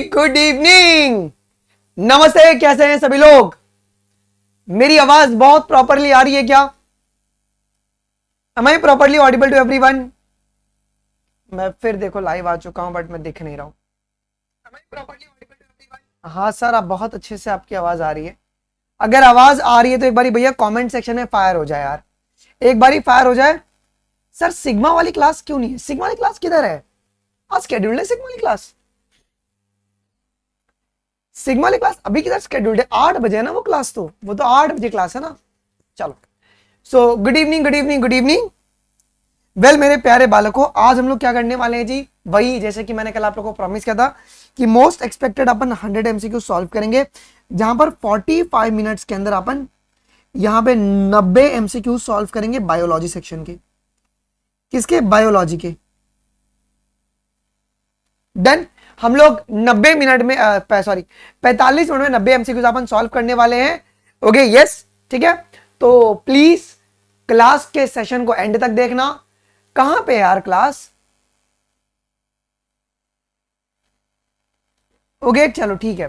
Good evening, नमस्ते। कैसे हैं सभी लोग? मेरी आवाज बहुत प्रॉपरली आ रही है क्या? Am I properly audible to everyone? मैं फिर देखो लाइव आ चुका हूं बट मैं दिख नहीं रहा हूं। Am I properly audible to everyone? हाँ सर, आप बहुत अच्छे से आपकी आवाज आ रही है। अगर आवाज आ रही है तो एक बारी भैया कमेंट सेक्शन में फायर हो जाए यार, एक बारी फायर हो जाए। सर सिग्मा वाली क्लास क्यों नहीं है? सिग्मा वाली क्लास किधर है? आज स्केड्यूल्ड है सिग्मा वाली क्लास। सिग्मा वाली क्लास अभी किधर स्केड्यूल्ड है? 8 बजे है ना वो क्लास, तो वो तो 8 बजे क्लास है ना। चलो, so good evening good evening good evening. Well मेरे प्यारे बालकों, आज हम लोग क्या करने वाले हैं जी, वही जैसे कि मैंने कल आप लोगों को प्रॉमिस किया था कि मोस्ट एक्सपेक्टेड अपन 100 एमसीक्यू सॉल्व करेंगे, जहां पर 45 मिनट्स के अंदर अपन यहां पे 90 एमसीक्यू सॉल्व करेंगे बायोलॉजी सेक्शन के। किसके? बायोलॉजी के। डन। हम लोग 90 मिनट में 45 मिनट में 90 एमसीक्यूज अपन सॉल्व करने वाले हैं। ओके यस, ठीक है। तो प्लीज क्लास के सेशन को एंड तक देखना। कहां पे यार क्लास? ओके चलो ठीक है।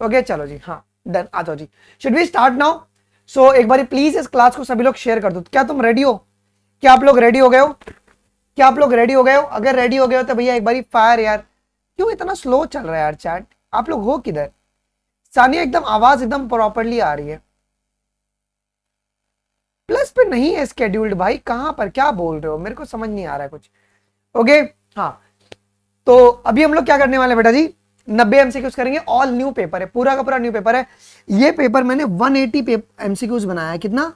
ओके चलो जी, हाँ डन, आ जाओ जी। Should we start now? So एक बार प्लीज इस क्लास को सभी लोग शेयर कर दो। क्या तुम रेडी हो? क्या आप लोग रेडी हो गए हो? क्या आप लोग रेडी हो गए हो? अगर रेडी हो गए हो तो भैया एक बारी फायर यार। क्यों इतना स्लो चल रहा है यार चैट? आप लोग हो किधर? सानिया एकदम आवाज एकदम प्रॉपरली आ रही है। प्लस पे नहीं है स्केड्यूल्ड भाई, कहां पर? क्या बोल रहे हो? मेरे को समझ नहीं आ रहा है कुछ। ओके हाँ, तो अभी हम लोग क्या करने वाले बेटा जी, 90 एमसीक्यूज करेंगे। ऑल न्यू पेपर है, पूरा का पूरा न्यू पेपर है। ये पेपर मैंने 180 एमसीक्यूज बनाया है। कितना?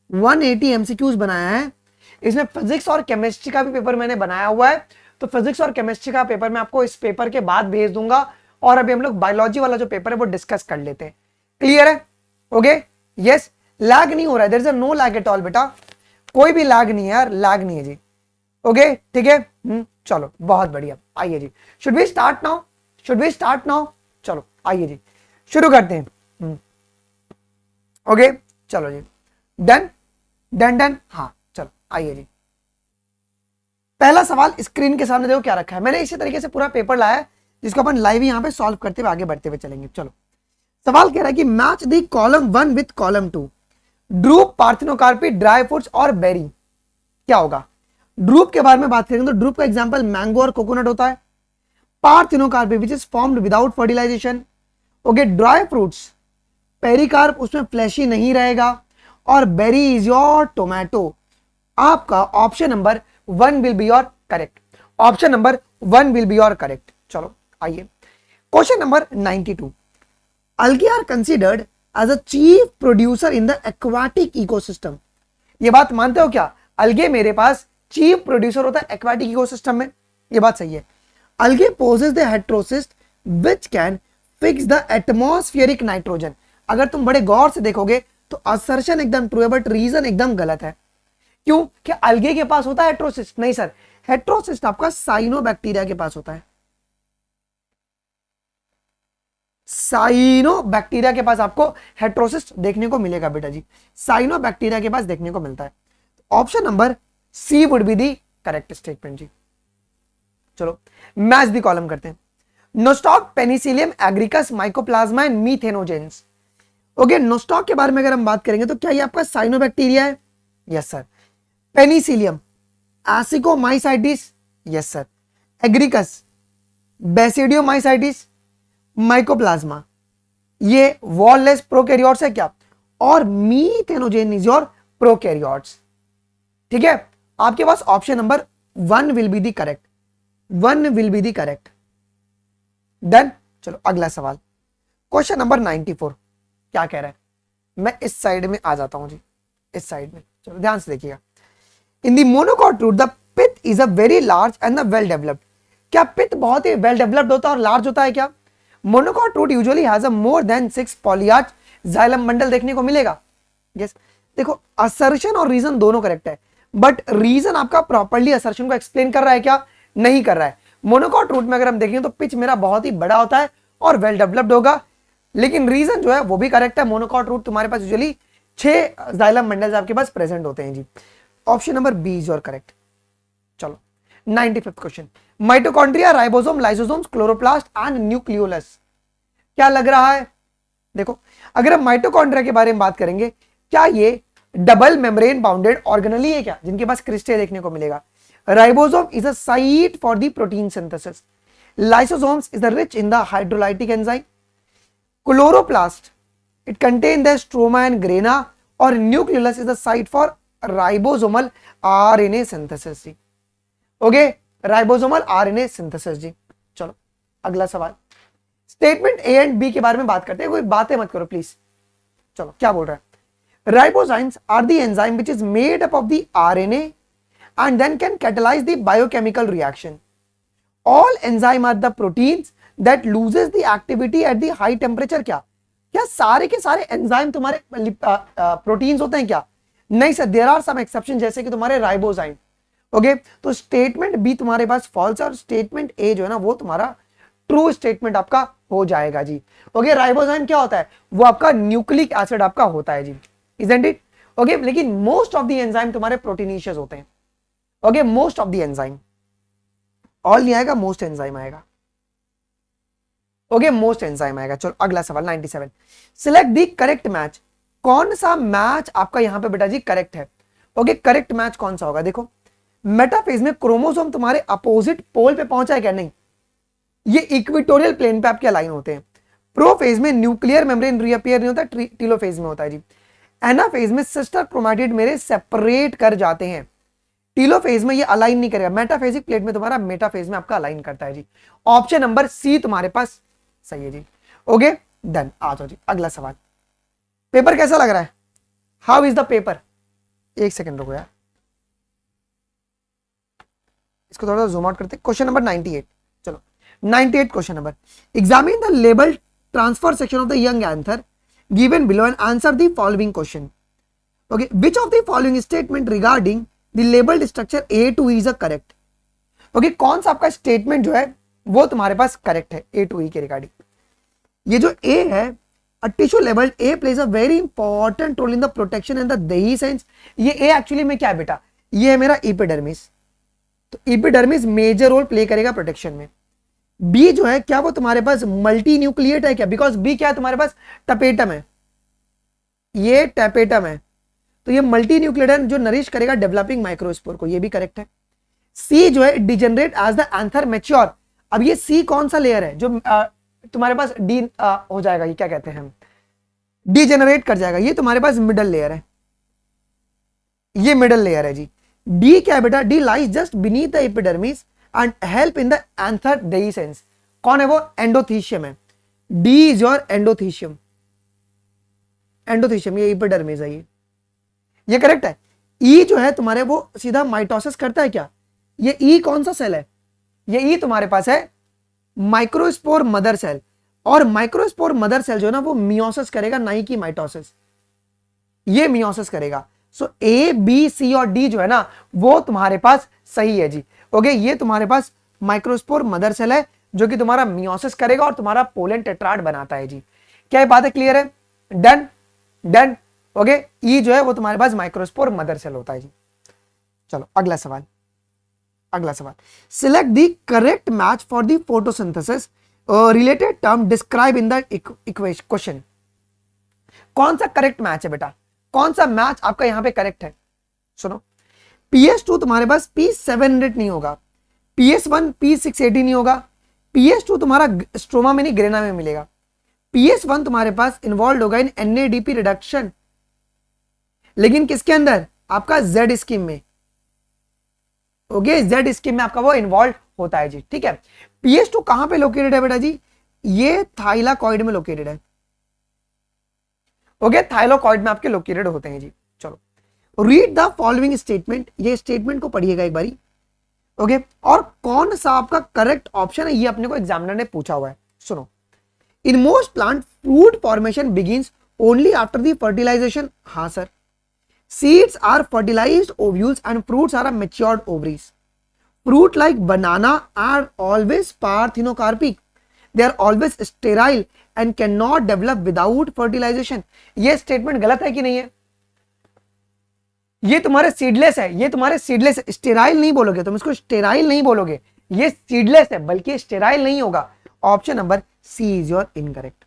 180 एमसीक्यूज बनाया है। इसमें फिजिक्स और केमिस्ट्री का भी पेपर मैंने बनाया हुआ है, तो फिजिक्स और केमिस्ट्री का पेपर मैं आपको इस पेपर के बाद भेज दूंगा। और अभी हम लोग बायोलॉजी वाला जो पेपर है वो डिस्कस कर लेते हैं। क्लियर है? Okay yes. लैग नहीं हो रहा है, there is no lag at all बेटा, कोई भी लैग नहीं है यार, लैग नहीं है जी। ओके ठीक है, चलो बहुत बढ़िया। आइए जी, should we start now? Should we start now? चलो आइए जी, शुरू करते हैं। ओके चलो जी, डन डन डन। हाँ चलो आइए जी। पहला सवाल स्क्रीन के सामने देखो क्या रखा है। मैंने इसी तरीके से पूरा पेपर लाया है जिसको अपन लाइव यहां पे सॉल्व करते हुए आगे बढ़ते हुए चलेंगे। चलो, सवाल कह रहा है कि match the column 1 with column 2, drupe, parthenocarpy, dry fruits और बेरी। क्या होगा? ड्रूप के बारे में बात करेंगे तो ड्रूप का एग्जांपल मैंगो और कोकोनट होता है। Parthenocarpy which is formed without fertilization. Okay, dry fruits, pericarp, उसमें फ्लैशी नहीं रहेगा। और बेरी इज योर टोमेटो। आपका option number 1 will be your correct. Option number 1 will be your correct. चलो आइए, question number 92। algae are considered as a chief producer in the aquatic ecosystem। ये बात मानते हो क्या? algae मेरे पास चीफ प्रोड्यूसर होता है एक्वाटिक इकोसिस्टम में। ये बात सही है। algae possess the heterocyst which can fix the atmospheric nitrogen। अगर तुम बड़े गौर से देखोगे तो असर्शन एकदम ट्रू है बट रीजन एकदम गलत है। क्यों? कि algae के पास होता है हेट्रोसिस्ट? नहीं सर, हेट्रोसिस्ट आपका साइनोबैक्टीरिया के पास होता है। साइनोबैक्टीरिया के पास आपको हेट्रोसिस्ट देखने को मिलेगा बेटा जी, साइनोबैक्टीरिया के पास देखने को मिलता है। Option number C would be the correct statement जी। चलो मैच दी कॉलम करते हैं। Nostoc, Penicillium, Agaricus, Mycoplasma and methanogens. Okay, Nostoc के बारे में अगर हम बात करेंगे तो क्या ये आपका साइनोबैक्टीरिया है? Yes sir. Penicillium, ascomycetes, yes sir. Agaricus, basidiomycetes, Mycoplasma, ये वॉललेस प्रोकैरियोट्स है क्या? और मीथेनोजेन इज योर प्रोकैरियोट्स। ठीक है, आपके पास option number 1 will be the correct. 1 will be the correct. Done. चलो अगला सवाल, क्वेश्चन नंबर 94। क्या कह रहा है? मैं इस साइड में आ जाता हूं जी, इस साइड में। चलो ध्यान से देखिएगा। In the monocot root the pith is a very large and the well developed. क्या पिथ बहुत ही वेल डेवलप्ड होता है और लार्ज होता है क्या? Monocot root usually has a more than 6 polyarch xylem bundle देखने को मिलेगा। यस, देखो असर्शन और रीजन दोनों करेक्ट है, बट रीजन आपका प्रॉपर्ली असर्शन को एक्सप्लेन कर रहा है क्या? नहीं कर रहा है। मोनोकॉट रूट में अगर हम देखें तो पिच मेरा बहुत ही बड़ा होता है और वेल डेवलप्ड होगा, लेकिन रीजन जो है वो भी करेक्ट है। मोनोकॉट रूट तुम्हारे पास यूजुअली 6 जाइलम बंडल्स आपके पास प्रेजेंट होते हैं जी। Option number B is your correct. चलो 95th question. Mitochondria, ribosome, lysosomes, chloroplast and nucleolus. क्या लग रहा है? देखो, अगर हम माइटोकॉन्ड्रिया के बारे में बात करेंगे, क्या ये डबल मेम्ब्रेन बाउंडेड ऑर्गेनली है क्या, जिनके पास क्रिस्टे देखने को मिलेगा? Ribosome is a site for the protein synthesis, lysosomes is rich in the hydrolytic enzyme, chloroplast it contain the stroma and grana, और nucleolus is the site for ribosomal RNA synthesis जी। Okay, ribosomal RNA synthesis जी। चलो अगला सवाल, statement A and B के बारे में बात करते हैं, कोई बातें मत करो प्लीज। चलो क्या बोल रहा है? Ribozymes are the enzyme which is made up of the RNA and then can catalyse the biochemical reaction. All enzyme are the proteins that loses the activity at the high temperature। क्या सारे के सारे enzyme तुम्हारे proteins होते हैं क्या? नहीं sir, there are some exception, जैसे कि तुम्हारे राइबोजाइम। ओके, तो स्टेटमेंट बी तुम्हारे पास फॉल्स है और स्टेटमेंट ए जो है ना वो तुम्हारा ट्रू स्टेटमेंट आपका हो जाएगा जी। ओके, राइबोजाइम क्या होता है? वो आपका न्यूक्लिक एसिड आपका होता है जी, इजंट इट? ओके, लेकिन मोस्ट ऑफ द एंजाइम तुम्हारे प्रोटीनिशियस होते हैं। Okay, most of the enzyme, all नहीं आएगा, मोस्ट एंजाइम आएगा। ओके, मोस्ट एंजाइम आएगा। चलो अगला सवाल 97, सिलेक्ट द करेक्ट मैच। कौन सा मैच आपका यहां पे बेटा जी करेक्ट है? ओके, करेक्ट मैच कौन सा होगा? देखो, मेटाफेज में क्रोमोसोम तुम्हारे अपोजिट पोल पे पहुंचा है क्या? नहीं, ये इक्वेटोरियल प्लेन पे आपके अलाइन होते हैं। प्रोफेज में न्यूक्लियर मेम्ब्रेन रीअपियर नहीं होता, टीलोफेज में होता है जी। एनाफेज में सिस्टर क्रोमैटिड मेरे सेपरेट कर जाते हैं, टीलोफेज में ये अलाइन नहीं करेगा। मेटाफेजिक प्लेट में तुम्हारा मेटाफेज में आपका अलाइन करता है जी। ऑप्शन नंबर सी तुम्हारे पास सही है जी। ओके डन, आ जाओ जी अगला सवाल। पेपर कैसा लग रहा है? How is the paper? एक सेकंड रुको यार, इसको थोड़ा सा जूम आउट करते हैं। क्वेश्चन नंबर 98, चलो 98 question number, examine the label transverse section of the young anther given below and answer the following question. Okay, which of the following statement regarding the labelled structure A to E is a correct? ओके, कौन सा आपका statement जो है वो तुम्हारे पास correct है ए टू ई के रिगार्डिंग? ये जो ए है, a tissue labelled A plays a very important role in the protection and the dehiscence. ये ए एक्चुअली में क्या है बेटा? ये है मेरा एपिडर्मिस, तो एपिडर्मिस मेजर रोल प्ले करेगा प्रोटेक्शन में। बी जो है क्या वो तुम्हारे पास मल्टी न्यूक्लिएट है क्या? बिकॉज बी क्या है तुम्हारे पास? टपेटम है, ये टैपेटम है, तो ये मल्टी न्यूक्लिएट है जो नरिश करेगा डेवलपिंग माइक्रोस्पोर को, ये भी करेक्ट है। सी जो है degenerate as the anther mature. अब ये सी कौन सा लेयर है जो तुम्हारे पास डी हो जाएगा, ये क्या कहते हैं, डिजेनरेट कर जाएगा, ये तुम्हारे पास मिडल लेयर है, ये मिडल लेयर है जी। डी क्या है बेटा? D lies just beneath the epidermis and help in the anther dehiscence. कौन है वो? एंडोथीशियम है। D is your endothecium, endothecium ये एपिडर्मिस है, ये करेक्ट है। ई जो है तुम्हारे वो सीधा माइटोसिस करता है क्या? ये ई कौन सा सेल है? ये ई तुम्हारे पास है माइक्रोस्पोर मदर सेल, और माइक्रोस्पोर मदर सेल जो है ना वो मियोसिस करेगा, ना ही कि माइटोसिस, ये मियोसिस करेगा। सो ए बी सी और डी जो है ना वो तुम्हारे पास सही है जी। ओके, ये तुम्हारे पास माइक्रोस्पोर मदर सेल है जो कि तुम्हारा मियोसिस करेगा और तुम्हारा पोलन टेट्राड बनाता है जी। क्या ये बात है क्लियर है? Done done. ओके, ई जो है वो तुम्हारे पास माइक्रोस्पोर मदर सेल होता है जी। चलो अगला सवाल, अगला सवाल, select the correct match for the photosynthesis related term describe in the equation question. कौन सा करेक्ट मैच है बेटा? कौन सा मैच आपका यहां पे करेक्ट है? सुनो, PS2 तुम्हारे पास P700 नहीं होगा, PS1 P680 नहीं होगा, PS2 तुम्हारा स्ट्रोमा में नहीं ग्रेना में मिलेगा, PS1 तुम्हारे पास इन्वॉल्व होगा इन NADP रिडक्शन, लेकिन किसके अंदर? आपका Z स्कीम में। ओके, Z स्कीम में आपका वो इन्वॉल्व होता है जी, ठीक है। PS2 कहां पे लोकेटेड है बेटा जी? ये थाइलाकॉइड में लोकेटेड है। ओके, थाइलाकॉइड में आपके लोकेटेड होते हैं जी। चलो रीड द फॉलोइंग स्टेटमेंट, ये स्टेटमेंट को पढ़िएगा एक बारी। ओके, और कौन सा आपका करेक्ट ऑप्शन है ये अपने को एग्जामिनर ने पूछा हुआ है। सुनो, in most plant fruit formation begins only after the fertilization. हाँ sir, seeds are fertilized ovules and fruits are matured ovaries. Fruit like banana are always parthenocarpic. They are always sterile and cannot develop without fertilization. ये statement गलत है कि नहीं है? ये तुम्हारे seedless है, ये तुम्हारे सीडलेस, स्टेराइल नहीं बोलोगे तुम इसको, स्टेराइल नहीं बोलोगे, ये सीडलेस है, बल्कि स्टेराइल नहीं होगा। Option number C is your incorrect.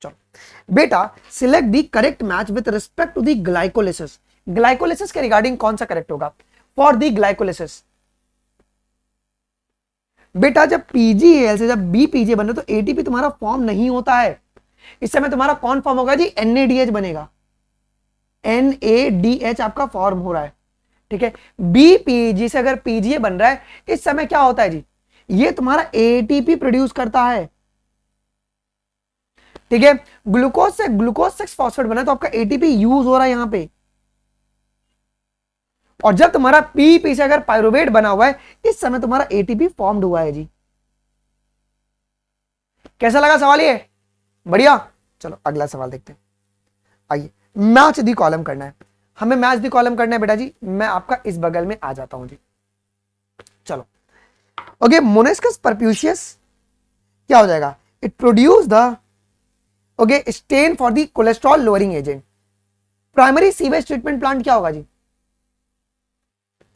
चलो बेटा, select the correct match with respect to the glycolysis. Glycolysis के रिगार्डिंग कौन सा करेक्ट होगा? फॉर द ग्लाइकोलिसिस बेटा, जब पीजीएल से जब बीपीजे बने तो एटीपी तुम्हारा फॉर्म नहीं होता है। इस समय तुम्हारा कौन फॉर्म होगा जी? एनएडीएच बनेगा। एनएडीएच आपका फॉर्म हो रहा है, ठीक है। बीपीजी से अगर पीजीए बन रहा है, इस समय क्या होता है जी? ये तुम्हारा एटीपी प्रोड्यूस करता है, ठीक है। ग्लूकोज से ग्लूकोज 6 फॉस्फेट बना तो आपका एटीपी यूज हो रहा है यहां पे। और जब तुम्हारा पीपी से अगर पायरुवेट बना हुआ है, इस समय तुम्हारा एटीपी फॉर्म्ड हुआ है जी। कैसा लगा सवाल ये? बढ़िया। चलो अगला सवाल देखते हैं। आइए, मैच दी कॉलम करना है हमें। मैच दी कॉलम करना है बेटा जी। मैं आपका इस बगल में आ जाता हूं जी। चलो ओके, मोनेस्कस परप्यूशियस क्या हो जाएगा? It produce the okay stand for the cholesterol lowering agent. Primary sewage treatment plant क्या होगा जी?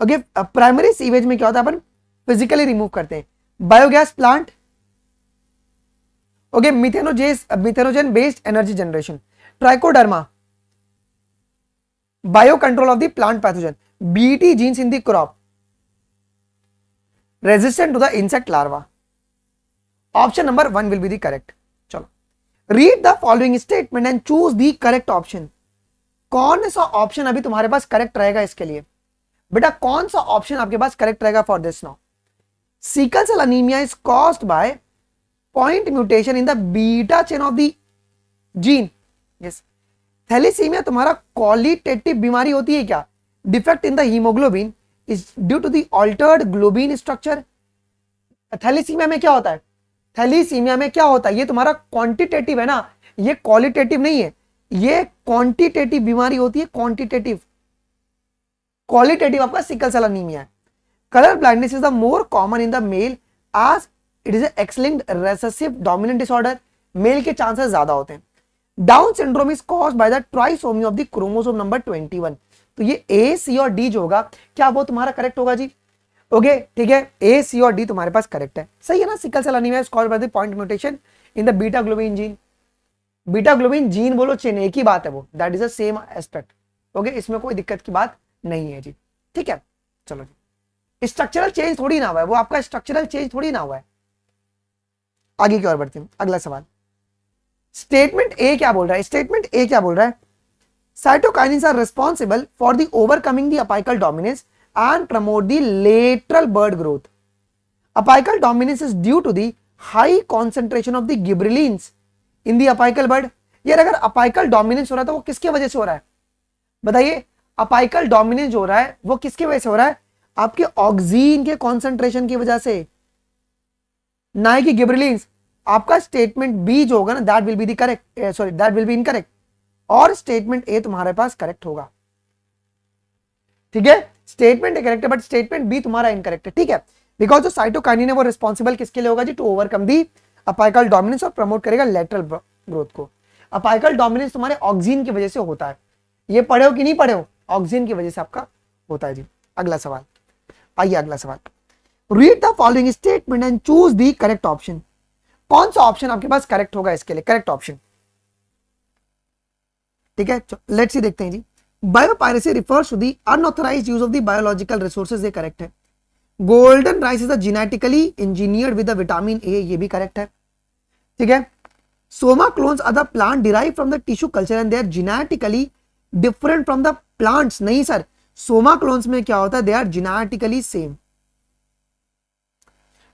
ओके, प्राइमरी सीवेज में क्या होता है? अपन फिजिकली रिमूव करते हैं। Biogas plant, okay, methanogen based energy generation. Trichoderma, bio control of the plant pathogen. BT genes in the crop, resistant to the insect larva. Option number 1 will be the correct. चलो, read the following statement and choose the correct option. कौन सा option अभी तुम्हारे पास correct रहेगा इसके लिए? बेटा कौन सा ऑप्शन आपके पास करेक्ट रहेगा for this now? Sickle cell anaemia is caused by point mutation in the beta chain of the gene. Yes. Thalassaemia तुम्हारा क्वालिटेटिव बीमारी होती है क्या? Defect in the haemoglobin is due to the altered globin structure. Thalassaemia में क्या होता है? Thalassaemia में क्या होता है? ये तुम्हारा क्वांटिटेटिव है ना, ये क्वालिटेटिव नहीं है। ये क्वांटिटेटिव बीमारी होती है, क्वांटिटेटिव। क्वालिटेटिव आपका सिकल सेल अनीमिया है। Colour blindness is the more common in the male as it is X linked recessive dominant disorder. Male के चांसेस ज्यादा होते हैं। Down syndrome is caused by the trisomy of the chromosome number 21। तो ये ए, C और D जो होगा, क्या वो तुम्हारा करेक्ट होगा जी? ओके, ठीक है, ए, सी और डी तुम्हारे पास करेक्ट है। सही है ना? Sickle cell anaemia is caused by the point mutation in the beta globin gene. Beta globin gene बोलो चेन, एक ही बात है वो, that is the same aspect. Okay, इसमें कोई दिक्कत की बात नहीं है जी, ठीक है। चलो जी, स्ट्रक्चरल चेंज थोड़ी ना हुआ है, वो आपका स्ट्रक्चरल चेंज थोड़ी ना हुआ है। आगे की ओर बढ़ते हैं। अगला सवाल, स्टेटमेंट ए क्या बोल रहा है? स्टेटमेंट ए क्या बोल रहा है? Cytokinins are responsible for the overcoming the apical dominance and promote the lateral bud growth. Apical dominance is due to the high concentration of the gibberellins in the apical bud. यार अगर apical dominance हो रहा है तो वो किसकी वजह से हो रहा है? बताइए, अपाइकल डोमिनेंस हो रहा है वो किसकी वजह से हो रहा है? आपके ऑक्सीन के कॉन्सेंट्रेशन की वजह से, ना कि गिबरेलिन्स। आपका स्टेटमेंट बी जो होगा ना, that will be the correct, sorry that will be incorrect, और स्टेटमेंट ए तुम्हारे पास करेक्ट होगा, ठीक है। स्टेटमेंट ए करेक्ट है बट स्टेटमेंट बी तुम्हारा इनकरेक्ट है, ठीक है। बिकॉज जो साइटोकाइनिन है वो रिस्पॉन्सिबल किसके लिए होगा जी? To overcome the apical dominance और प्रमोट करेगा लेटरल ग्रोथ को। अपाइकल डोमिनेंस तुम्हारे ऑक्सीन की वजह से होता है। ये पढ़े हो कि नहीं पढ़े हो? ऑक्सीन की वजह से आपका होता है जी। अगला सवाल, आइए अगला सवाल, read the following statement and choose the correct option. कौन सा ऑप्शन आपके पास करेक्ट होगा इसके लिए? करेक्ट ऑप्शन, ठीक है। लेट्स सी, देखते हैं जी। Biopiracy refers to the unauthorised use of the biological resources, ये करेक्ट है। Golden rice is genetically engineered with vitamin A, ये भी करेक्ट है, ठीक है। Somaclones are the plant derive from the tissue culture and they are genetically different from the plants. नहीं sir, somaclones में क्या होता है? They are genetically same.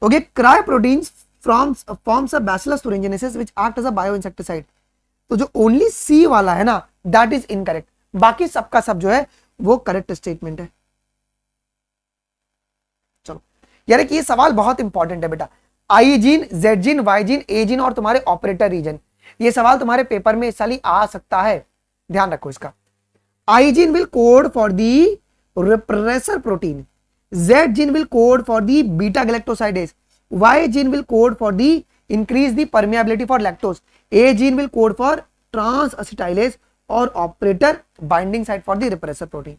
Okay, cry proteins forms a bacillus thuringiensis which act as a bioinsecticide। तो जो only सी वाला है ना, दैट इज इनकरेक्ट। बाकी सबका सब जो है वो करेक्ट स्टेटमेंट है। चलो यार, कि ये सवाल बहुत इंपॉर्टेंट है बेटा। I gene, Z gene, Y gene, A gene और तुम्हारे ऑपरेटर रीजन, ये सवाल तुम्हारे पेपर में इस साल ही आ सकता है, ध्यान रखो इसका। आई gene will code for the repressor protein, Z gene will code for the beta galactosidase, Y gene will code for the increase the permeability for lactose, A gene will code for trans-acetylase और operator binding site for the repressor protein,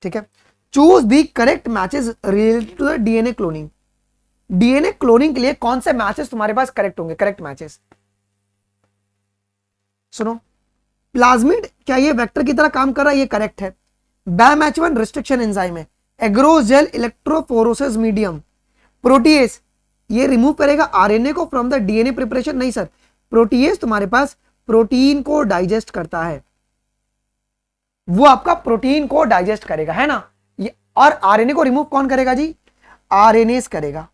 ठीक है। Choose the correct matches related to the DNA cloning. DNA cloning के लिए कौन से matches तुम्हारे पास correct होंगे, करेक्ट मैचेस। सुनो, प्लाज्मिड क्या ये वेक्टर की तरह काम कर रहा है, ये करेक्ट है। बैमैच1 रिस्ट्रिक्शन एंजाइम है। एग्रोजेल इलेक्ट्रोफोरोसिस मीडियम। प्रोटीएस ये रिमूव करेगा आरएनए को फ्रॉम द डीएनए प्रिपरेशन, नहीं सर, प्रोटीएस तुम्हारे पास प्रोटीन को डाइजेस्ट करता है, वो आपका प्रोटीन को डाइजेस्ट करेगा, है ना। ये और आरएनए को रिमूव कौन करेगा जी, आरएनएस करेगा,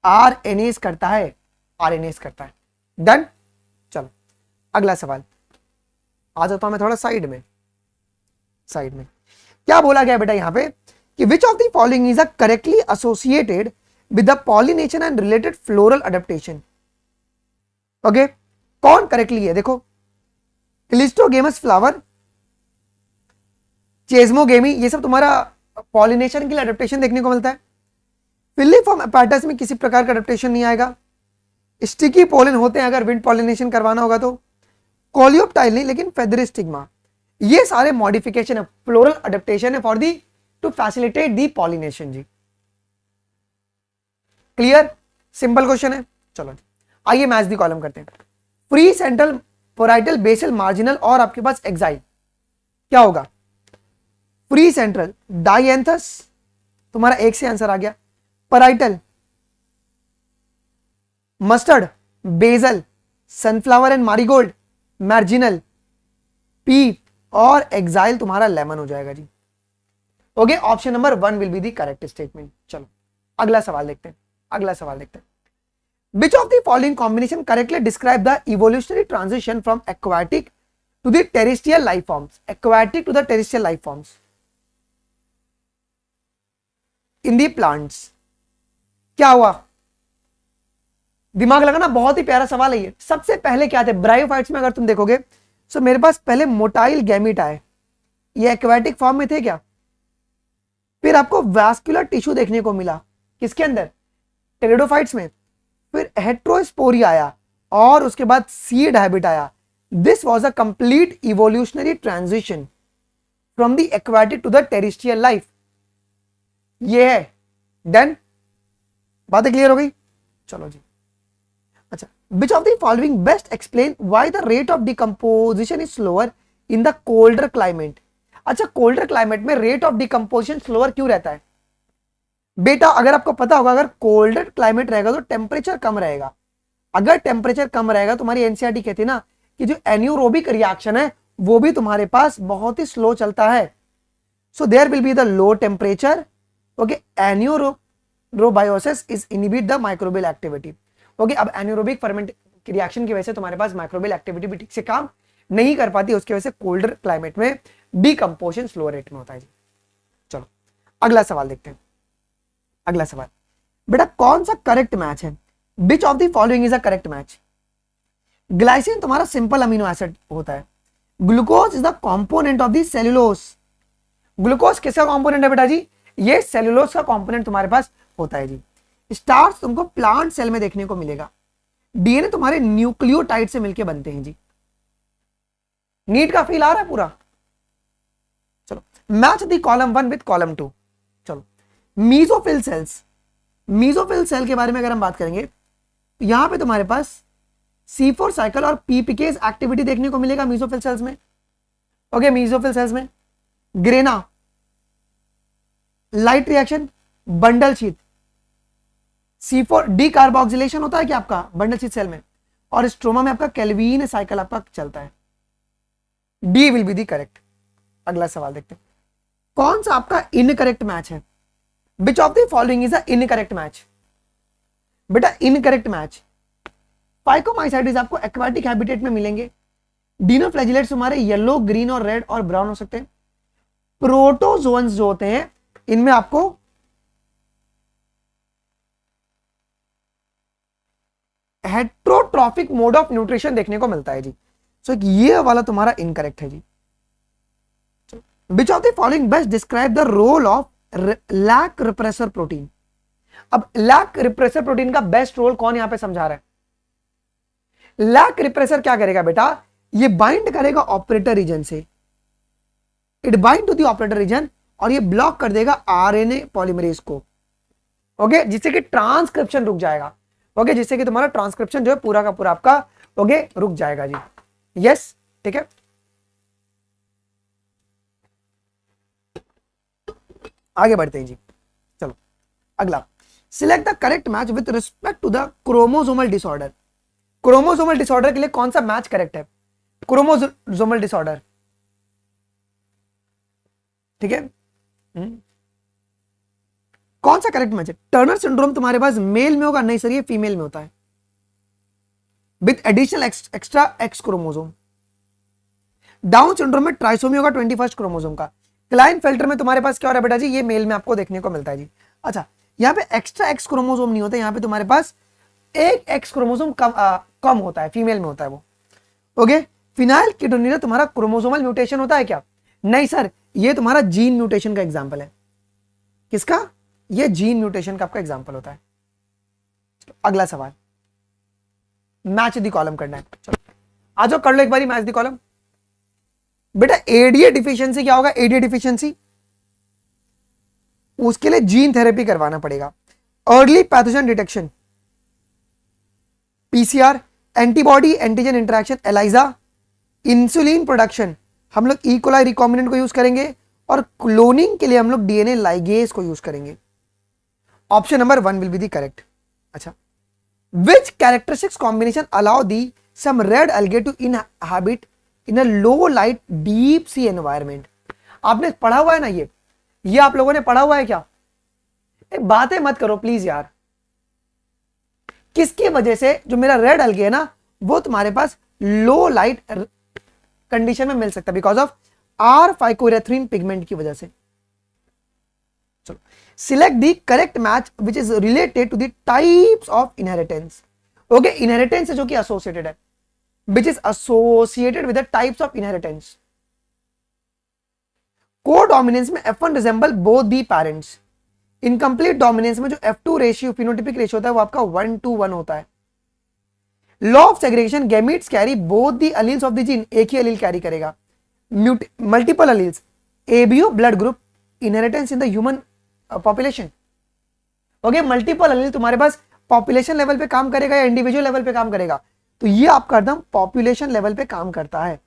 आरएनएस करता है, आरएनएस करता है। डन। चलो अगला सवाल आ जाता हूं मैं थोड़ा साइड में। क्या बोला गया बेटा यहां पे कि विच of the following is a correctly associated with the pollination and related floral adaptation. Okay, कौन करेक्टली है, देखो क्लिस्टोगेमस फ्लावर, चेस्मोगेमी, ये सब तुम्हारा पॉलिनेशन के लिए अडेप्टेशन देखने को मिलता है। फिलीफॉर्म एपार्टस में किसी प्रकार का अडेप्टेशन नहीं आएगा। स्टिकी पोलन होते हैं अगर विंड पॉलिनेशन करवाना होगा तो। कोलियोप्टाइल नहीं, लेकिन फेदरिस्टिग्मा, ये सारे मॉडिफिकेशन है, फ्लोरल अडेप्टेशन है for the to facilitate the pollination जी। क्लियर, सिंपल क्वेश्चन है। चलो आइए मैच दी कॉलम करते हैं। Free central parietal basal marginal और आपके पास एक्साइल, क्या होगा, फ्री सेंट्रल डाइएंथस, तुम्हारा एक से आंसर आ गया। Parietal mustard, basal, sunflower and marigold, marginal pea, और एक्साइल तुम्हारा लेमन हो जाएगा जी। Okay, option number 1 will be the correct statement. चलो अगला सवाल देखते हैं, Which of the following combination correctly describe the evolutionary transition from aquatic to the terrestrial life forms? Aquatic to the terrestrial life forms in the plants. क्या हुआ, दिमाग लगाना, बहुत ही प्यारा सवाल है ये। सबसे पहले क्या थे ब्रायोफाइट्स में, अगर तुम देखोगे तो मेरे पास पहले मोटाइल गैमीट आए, ये एक्वाटिक फॉर्म में थे क्या। फिर आपको वैस्कुलर टिश्यू देखने को मिला, किसके अंदर, टेरिडोफाइट्स में। फिर हेट्रोस्पोरिया आया और उसके बाद सीड हैबिट आया। This was a complete evolutionary transition from the aquatic to the terrestrial life. ये है, डन, बातें क्लियर हो गई। चलो जी, अच्छा, which of the following best explain why the rate of decomposition is slower in the colder climate? अच्छा, colder climate में rate of decomposition slower क्यों रहता है बेटा। अगर आपको पता होगा, अगर कोल्डर क्लाइमेट रहेगा तो टेम्परेचर कम रहेगा। अगर टेम्परेचर कम रहेगा, तुम्हारी एनसीईआरटी कहती है ना कि जो एन्यूरोबिक रिएक्शन है वो भी तुम्हारे पास बहुत ही स्लो चलता है। So there will be the low temperature. Okay, anaerobiosis is inhibit the microbial activity. Okay, अब एन्यूरोबिक फर्मेंट रिएक्शन की वजह से तुम्हारे पास माइक्रोबियल एक्टिविटी भी ठीक से काम नहीं कर पाती, उसकी वजह से कोल्डर क्लाइमेट में डिकम्पोजिशन स्लो रेट में होता है। चलो अगला सवाल देखते हैं। अगला सवाल बेटा, कौन सा करेक्ट मैच है, विच of the following is a correct match. Glycine तुम्हारा सिंपल अमीनो एसिड होता है। Glucose is the component of the cellulose. Glucose किसका कंपोनेंट है बेटा जी, ये सेल्यूलोज का कंपोनेंट तुम्हारे पास होता है जी। स्टार्च तुमको प्लांट सेल में देखने को मिलेगा। डीएनए तुम्हारे न्यूक्लियोटाइड से मिलकर बनते हैं जी। नीट का फील आ रहा है पूरा। चलो match the column 1 with column 2। चलो मीजोफिल सेल्स, मीजोफिल सेल के बारे में अगर हम बात करेंगे तो यहां पे तुम्हारे पास C4 साइकिल और पीपीकेज एक्टिविटी देखने को मिलेगा मीजोफिल सेल्स में। ओके, मीजोफिल सेल्स में grana, light reaction, bundle sheath, C4 decarboxylation होता है क्या आपका बंडल शीट सेल में, और स्ट्रोमा में आपका कैल्विन साइकिल आपका चलता है। D will be the correct. अगला सवाल देखते हैं, कौन सा आपका इनकरेक्ट मैच है। विच of the following is a incorrect match. बेटा इनकरेक्ट मैच, फाइकोमाइसाइटिस आपको एक्वाटिक हैबिटेट में मिलेंगे। डिनोफ्लैजिलेट्स हमारे येलो, ग्रीन और रेड और ब्राउन हो सकते हैं। प्रोटोजोन्स जो होते हैं इनमें आपको हेट्रोट्रॉफिक मोड ऑफ न्यूट्रिशन देखने को मिलता है जी। सो ये वाला तुम्हारा इनकरेक्ट है जी। Which of the following best describe the role of lac repressor protein. अब लैक रिप्रेसर प्रोटीन का बेस्ट रोल कौन यहां पे समझा रहा है। लैक रिप्रेसर क्या करेगा बेटा, ये बाइंड करेगा ऑपरेटर रीजन से। It bind to the operator region और ये ब्लॉक कर देगा आरएनए पॉलीमरेज को, ओके, जिससे कि ट्रांसक्रिप्शन रुक जाएगा, ओके, जिससे कि तुम्हारा ट्रांसक्रिप्शन जो है पूरा का पूरा आपका, ओके, रुक जाएगा जी। यस, ठीक है, आगे बढ़ते हैं जी। चलो अगला, select the correct match with respect to the chromosomal disorder. Chromosomal disorder के लिए कौन सा मैच करेक्ट है? क्रोमोसोमल डिसऑर्डर, ठीक है, कौन सा करेक्ट मैच है? टर्नर सिंड्रोम तुम्हारे पास मेल में होगा, नहीं सर ये फीमेल में होता है, with additional extra x chromosome. Down syndrome में ट्राइसोमी होगा 21st क्रोमोसोम का। क्लाइनफेल्टर में तुम्हारे पास क्या हो रहा है बेटा जी? ये मेल में आपको देखने को मिलता है जी। अच्छा, यहाँ पे एक्स्ट्रा एक्स क्रोमोसोम नहीं होता, यहाँ पे तुम्हारे पास एक एक्स क्रोमोसोम कम होता है, फीमेल में होता है वो, ओके। फिनाइल कीटोनिन तुम्हारा क्रोमोसोमल म्यूटेशन होता है क्या? नहीं सर, ये तुम्हारा जीन म्यूटेशन का एग्जाम्पल है। किसका? ये जीन म्यूटेशन का आपका एग्जाम्पल होता है। अगला सवाल, मैच द कॉलम करना है। चलो आ जाओ, कर लो एक बारी मैच द कॉलम। बेटा एडीए डिफिशियंसी क्या होगा? एडीए डिफिशियंसी, उसके लिए जीन थेरेपी करवाना पड़ेगा। Early pathogen detection, PCR, antibody antigen interaction, ELISA, insulin production, हम लोग ई कोलाई रिकॉम्बिनेंट को यूज करेंगे, और क्लोनिंग के लिए हम लोग डीएनए लाइगेज को यूज करेंगे। Option number 1 will be the correct. अच्छा, which characteristics combination allow the some red algae to inhabit in a low light deep sea environment? आपने पढ़ा हुआ है ना ये आप लोगों ने पढ़ा हुआ है क्या? बातें मत करो प्लीज यार। किसकी वजह से जो मेरा रेड algae है ना, वो तुम्हारे पास लो लाइट कंडीशन में मिल सकता है? Because of R phycoerythrin pigment की वजह से। चलो, select the correct match which is related to the types of inheritance. Okay, inheritance से जो कि एसोसिएटेड है, which is associated with the types of inheritance. Co-dominance में F1 resemble both the parents. Incomplete dominance में जो F2 ratio phenotypic ratio होता है वो आपका 1:1 होता है। Law of segregation, gametes carry both the alleles of the gene, एक ही allele carry करेगा। Multiple alleles, ABO blood group, inheritance in the human population. Okay, multiple allele तुम्हारे पास population लेवल पे काम करेगा या इंडिविजुअल लेवल पे काम करेगा? तो ये आपका एकदम पॉपुलेशन लेवल पे काम करता है,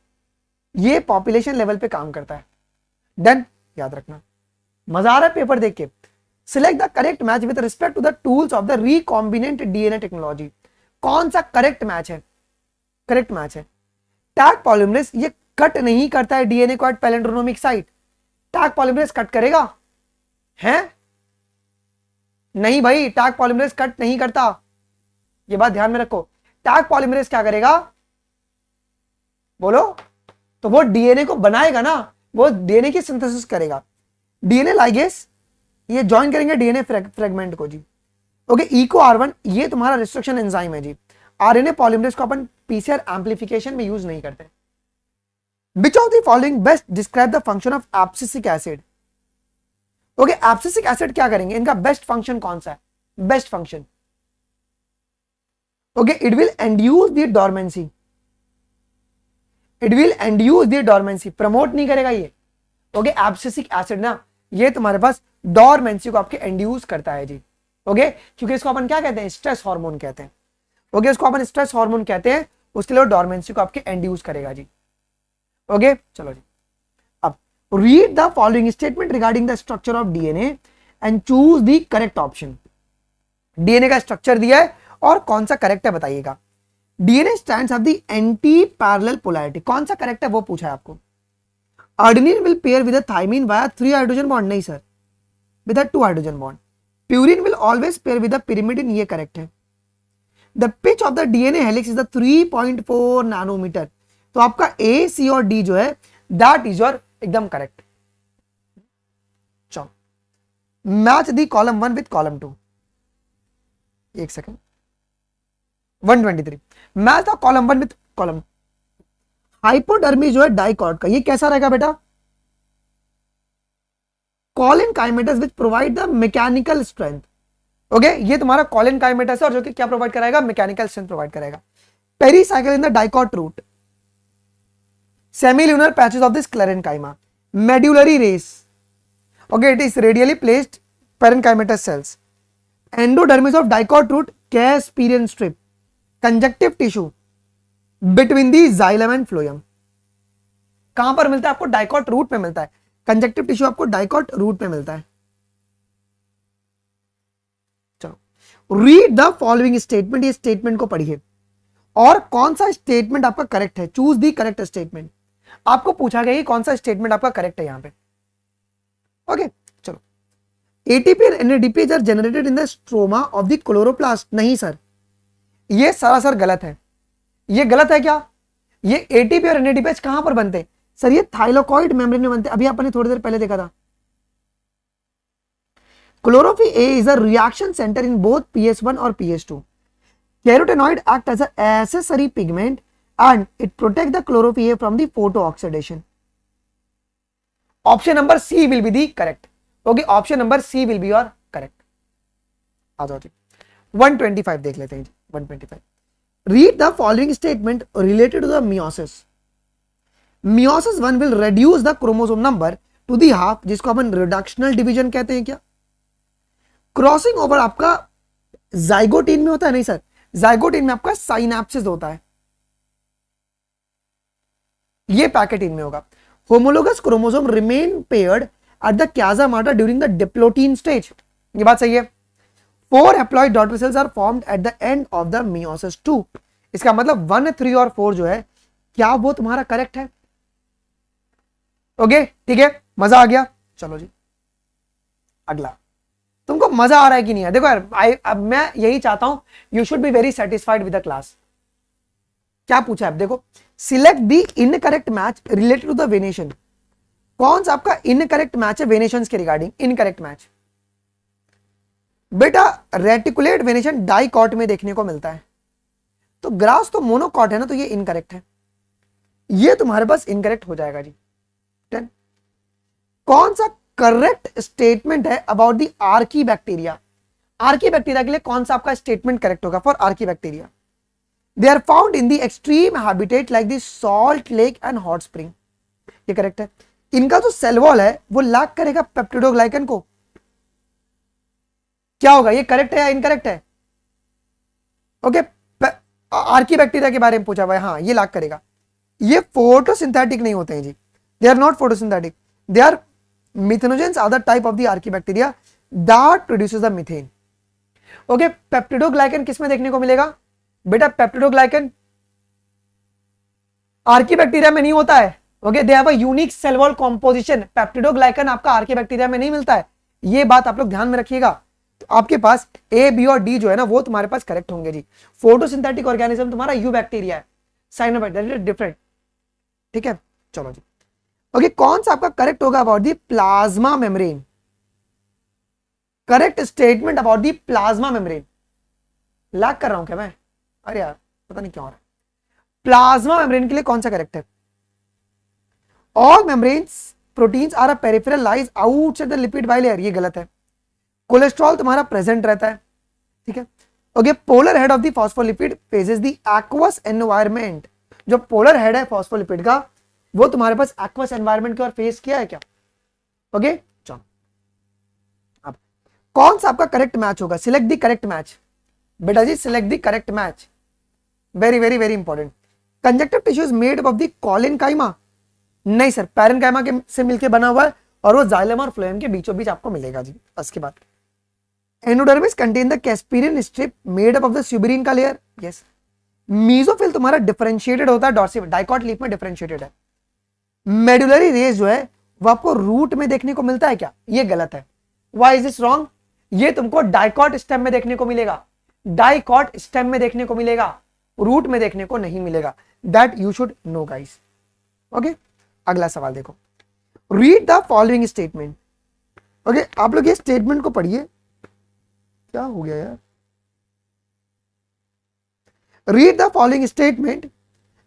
ये पॉपुलेशन लेवल पे काम करता है। डन, याद रखना। मजा आ रहा है पेपर देख के? Select the correct match with respect to the tools of the recombinant DNA technology. कौन सा करेक्ट मैच है? करेक्ट मैच है टैग पॉलीमरेज। ये कट नहीं करता है डीएनए को at palindromic site. Taq polymerase cut करेगा? है नहीं भाई, टैग पॉलीमरेज कट नहीं करता, ये बात ध्यान में रखो। टैग पॉलीमरेज क्या करेगा? बोलो। तो वो डीएनए को बनाएगा ना, वो डीएनए की सिंथेसिस करेगा। डीएनए लाइगेज ये ज्वाइन करेंगे डीएनए फ्रेगमेंट को जी। ओके, इको R1 ये तुम्हारा रिस्ट्रिक्शन एंजाइम है जी। आरएनए पॉलीमरेज को अपन पीसीआर एम्प्लीफिकेशन में यूज नहीं करते। विच of the following best describe the function of abscisic acid? Okay, abscisic acid क्या करेंगे? इनका बेस्ट फंक्शन कौन सा है? Best function, okay, it will induce the dormancy, it will induce the dormancy, promote नहीं करेगा ये। ओके, एब्सिसिक एसिड ना ये तुम्हारे पास डॉर्मेंसी को आपके इंड्यूस करता है जी। ओके, क्योंकि इसको अपन क्या कहते हैं? स्ट्रेस हार्मोन कहते हैं। ओके, इसको अपन स्ट्रेस हार्मोन कहते हैं, उसके लिए डॉर्मेंसी को आपके इंड्यूस करेगा जी। ओके, चलो जी, अब read the following statement regarding the structure of DNA and choose the correct option. DNA का स्ट्रक्चर दिया है और कौन सा करेक्ट है बताइएगा। DNA stands of the anti parallel polarity, कौन सा करेक्ट है वो पूछा है आपको। Adenine will pair with thymine via 3 hydrogen bond, नहीं sir, with 2 hydrogen bond. Purine will always pair with pyrimidine, ये करेक्ट है। The pitch of the DNA helix is the 3.4 nanometre. तो आपका ए, सी और डी जो है that is your एकदम correct. चलो, match the column 1 with column 2। एक second, 123 match the column 1 with column. Hypodermis जो है डाइकॉट का, ये कैसा रहेगा बेटा? Collenchymatous which provide the mechanical strength. Okay, ये तुम्हारा कॉलिन काइमेटस है और जो कि क्या प्रोवाइड कराएगा? मैकेनिकल स्ट्रेंथ प्रोवाइड करेगा। Pericycle in the dicot root, semilunar patches of the sclerenchyma, medullary rays. Okay, it is radially placed parenchymatous cells. Endodermis of dicot root, Casparian strip, conjunctive tissue between the xylem and phloem. कहां पर मिलता है आपको? Dicot root में मिलता है. Conjunctive tissue आपको dicot root में मिलता है. चलो रीड द फॉलोइंग स्टेटमेंट. ये स्टेटमेंट को पढ़िए और कौन सा स्टेटमेंट आपका करेक्ट है. Choose the correct statement. आपको पूछा गया कौन सा स्टेटमेंट आपका करेक्ट है यहां पे. ओके चलो. एटीपी और NADP are generated in the stroma of the chloroplast. नहीं सर, ये सरासर गलत है. ये गलत है क्या? ये एटीपी और एनएडीपी कहां पर बनते हैं सर? ये थाइलाकॉइड मेम्ब्रेन में बनते हैं. अभी आपने थोड़ी देर पहले देखा था. Chlorophyll A is a reaction centre in both PS one और PS two. Carotenoid act as a accessory pigment and it protect the chlorophyll A from the photo-oxidation. Option number C will be the correct. Okay, option number C will be your correct. आ जाओ जी. 125 देख लेते हैं जी. 125. Read the following statement related to the meiosis. Meiosis 1 will reduce the chromosome number to the half, जिसको अपन reductional division कहते हैं क्या? Crossing over आपका zygotene में होता है? नहीं सर, जाइगोटीन में आपका साइनेप्सिस होता है. ये पैकेटीन में होगा. Homologous chromosome remain paired at the chiasmata during the diplotene stage. ये बात सही है. 4 haploid daughter cells are formed at the end of the meiosis 2. इसका मतलब 1, 3 और 4 जो है, क्या वो तुम्हारा करेक्ट है? ओके ठीक है, मजा आ गया. चलो जी अगला. तुमको मजा आ रहा है कि नहीं है? देखो यार, अब मैं यही चाहता हूं, you should be very satisfied with the class. क्या पूछा है? देखो, select the incorrect match related to the venation. कौन सा आपका इनकरेक्ट मैच है वेनेशंस के रिगार्डिंग? इनकरेक्ट मैच बेटा, रेटिकुलेट वेनेशन डाइकॉट में देखने को मिलता है. तो ग्रास तो मोनोकॉट है ना, तो ये इनकरेक्ट है. ये तुम्हारे पास इनकरेक्ट हो जाएगा जी. 10. कौन सा करेक्ट स्टेटमेंट है about the Archie bacteria? Archie bacteria के लिए कौन सा आपका स्टेटमेंट करेक्ट होगा? For Archie bacteria, they are found in the extreme habitat like the salt lake and hot spring. ये करेक्ट है. इनका जो सेल वॉल है वो लैक करेगा पेप्टिडोग्लाइकन को. क्या होगा? ये करेक्ट है या इनकरेक्ट है? ओके, आर्की बैक्टीरिया के बारे में पूछा हुआ है. हाँ, ये लैक करेगा. ये फोटोसिंथेटिक नहीं होते हैं जी. They are not photosynthetic. They are methanogens, other type of the archaebacteria that produces the methane. Okay, peptidoglycan किसमें देखने को मिलेगा बेटा? पेप्टिडोग्लाइकन आर्की बैक्टीरिया में नहीं होता है. ओके, they have a unique cell wall composition. Peptidoglycan आपका आर्की बैक्टीरिया में नहीं मिलता है. ये बात आप लोग ध्यान में रखिएगा. तो आपके पास ए, बी और डी जो है ना, वो तुम्हारे पास करेक्ट होंगे जी. फोटोसिंथेटिक ऑर्गेनिज्म तुम्हारा यू बैक्टीरिया है. साइनोबाइट दैट इज डिफरेंट. ठीक है, चलो जी. ओके, कौन सा आपका करेक्ट होगा about the plasma membrane? Correct statement about the plasma membrane. Lag कर रहा हूं क्या मैं? अरे यार पता नहीं क्या हो रहा है. प्लाज्मा मेम्ब्रेन के लिए कौन सा करेक्ट है? All membranes proteins are a peripheral lies outside the lipid bilayer. ये गलत है. कोलेस्ट्रॉल तुम्हारा प्रेजेंट रहता है. ठीक है. Okay, polar head of the phospholipid phases the aqueous environment. जो पोलर हेड है फॉस्फोलिपिड का, वो तुम्हारे पास एक्वस एनवायरनमेंट की ओर फेस किया है क्या? ओके चलो. अब कौन सा आपका करेक्ट मैच होगा? Select the correct match. बेटा जी, select the correct match. Very very very important. Conjunctive tissue is made of the collenchyma. नहीं सर, पैरेन्काइमा के से मिलके बना हुआ है और वो जाइलम और फ्लोएम के बीचों बीच आपको मिलेगा जी. उसके बाद endodermis contain the Casparian strip made up of the suberin का लेयर. यस. मीजोफिल तुम्हारा डिफरेंशिएटेड होता है डॉर्सी, डाइकॉट लीफ में डिफरेंशिएटेड है. मेडुलरी रेज जो है वो आपको रूट में देखने को मिलता है क्या? ये गलत है. Why is this wrong? ये तुमको डाइकॉट स्टेम में देखने को मिलेगा. डाइकॉट स्टेम में देखने को मिलेगा, रूट में देखने को नहीं मिलेगा. That you should no guys. Okay, अगला सवाल देखो. Read the following statement. Okay, आप लोग ये स्टेटमेंट को पढ़िए. क्या हो गया यार? Read the following statement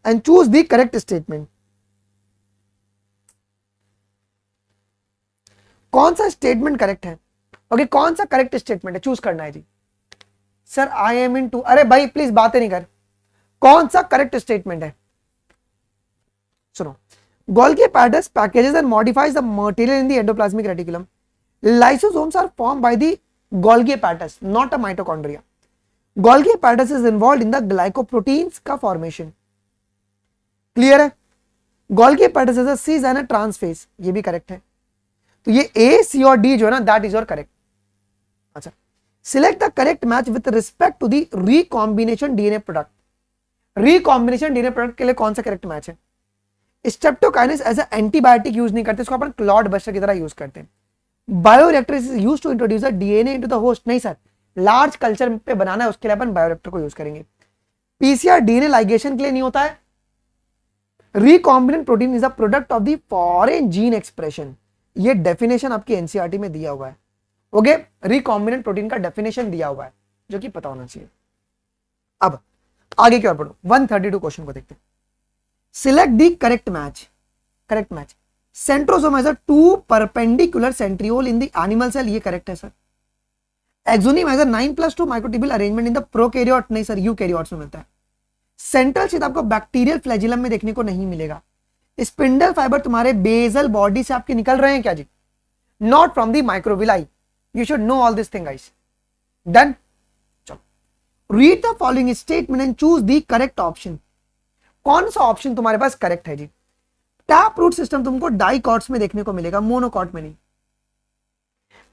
and choose the correct statement. कौन सा स्टेटमेंट करेक्ट है? ओके, कौन सा करेक्ट स्टेटमेंट है चूज करना है जी. Sir I am in too. अरे भाई प्लीज बातें नहीं कर. कौन सा करेक्ट स्टेटमेंट है? सुनो. Golgi apparatus packages and modifies the material in the endoplasmic reticulum. Lysosomes are formed by the Golgi apparatus, not a mitochondria. Golgi apparatus is involved in the glycoproteins का formation. Clear है? Golgi apparatus is a cis and a trans phase, ये भी correct है. तो ये A, C और D जो है ना, दैट इज योर करेक्ट. अच्छा, select the correct match with respect to the recombination DNA product. Recombination DNA product के लिए कौन सा करेक्ट मैच है? Streptokinase as a antibiotic use नहीं करते, इसको अपन क्लॉट बस्टर की तरह यूज करते हैं. Bioreactor is used to introduce the DNA into the host. नहीं सर, लार्ज कल्चर पे बनाना है, उसके लिए अपन बायोरिएक्टर को यूज करेंगे. पीसीआर डीएनए लाइगेशन के लिए नहीं होता है. Recombinant protein is a product of the foreign gene expression. ये डेफिनेशन आपकी एनसीईआरटी में दिया हुआ है. ओके, रिकॉम्बिनेंट प्रोटीन का डेफिनेशन दिया हुआ है जो कि पता होना चाहिए. अब आगे की ओर बढ़ो, 132 क्वेश्चन को देखते हैं. Select the correct match. Correct match, centrosome has a 2 perpendicular centriole in the animal cell, ये करेक्ट है sir. Axoneme has a 9+2 microtubule arrangement in the prokaryote, नहीं सर, यूकैरियोट्स में मिलता है. सेंट्रल शीथ आपको बैक्टीरियल फ्लैजिलम में देखने को नहीं मिलेगा. स्पिंडल फाइबर तुम्हारे बेसल बॉडी से आपके निकल रहे हैं क्या जी? Not from the microvilli. You should know all this thing guys. Done. चलो, read the following statement and choose the correct option. कौन सा ऑप्शन तुम्हारे पास करेक्ट है जी? टैप रूट सिस्टम तुमको डाइकॉट्स में देखने को मिलेगा, मोनोकॉट में नहीं.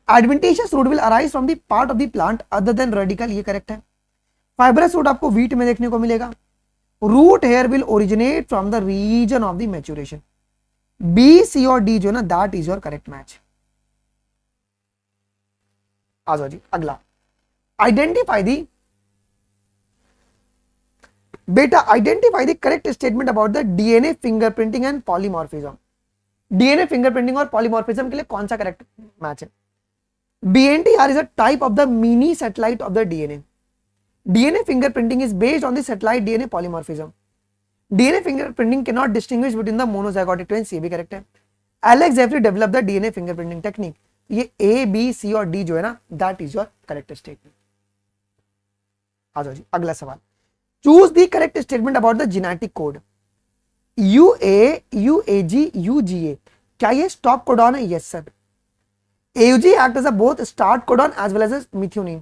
Adventitious root will arise from the part of the plant other than radical, ये करेक्ट है. फाइबरस रूट आपको व्हीट में देखने को मिलेगा. Root hair will originate from the region of the maturation. B, C और डी जो ना, that is your correct match. आ जाओ जी अगला. आइडेंटिफाई दी बेटा, identify the correct statement about the DNA fingerprinting and polymorphism. DNA fingerprinting और polymorphism के लिए कौन सा करेक्ट मैच है? BNTR is a type of the mini satellite of the DNA. DNA fingerprinting is based on the satellite DNA polymorphism. DNA fingerprinting cannot distinguish between the monozygotic twins, ये भी correct है. Alex Jeffrey developed the DNA fingerprinting technique. ये A, B, C और D जो है ना, that is your correct statement. आ जाओ जी अगला सवाल. Choose the correct statement about the genetic code. UA, UAG, UGA. क्या ये stop codon है? Yes sir. AUG act as a both start codon as well as a methionine.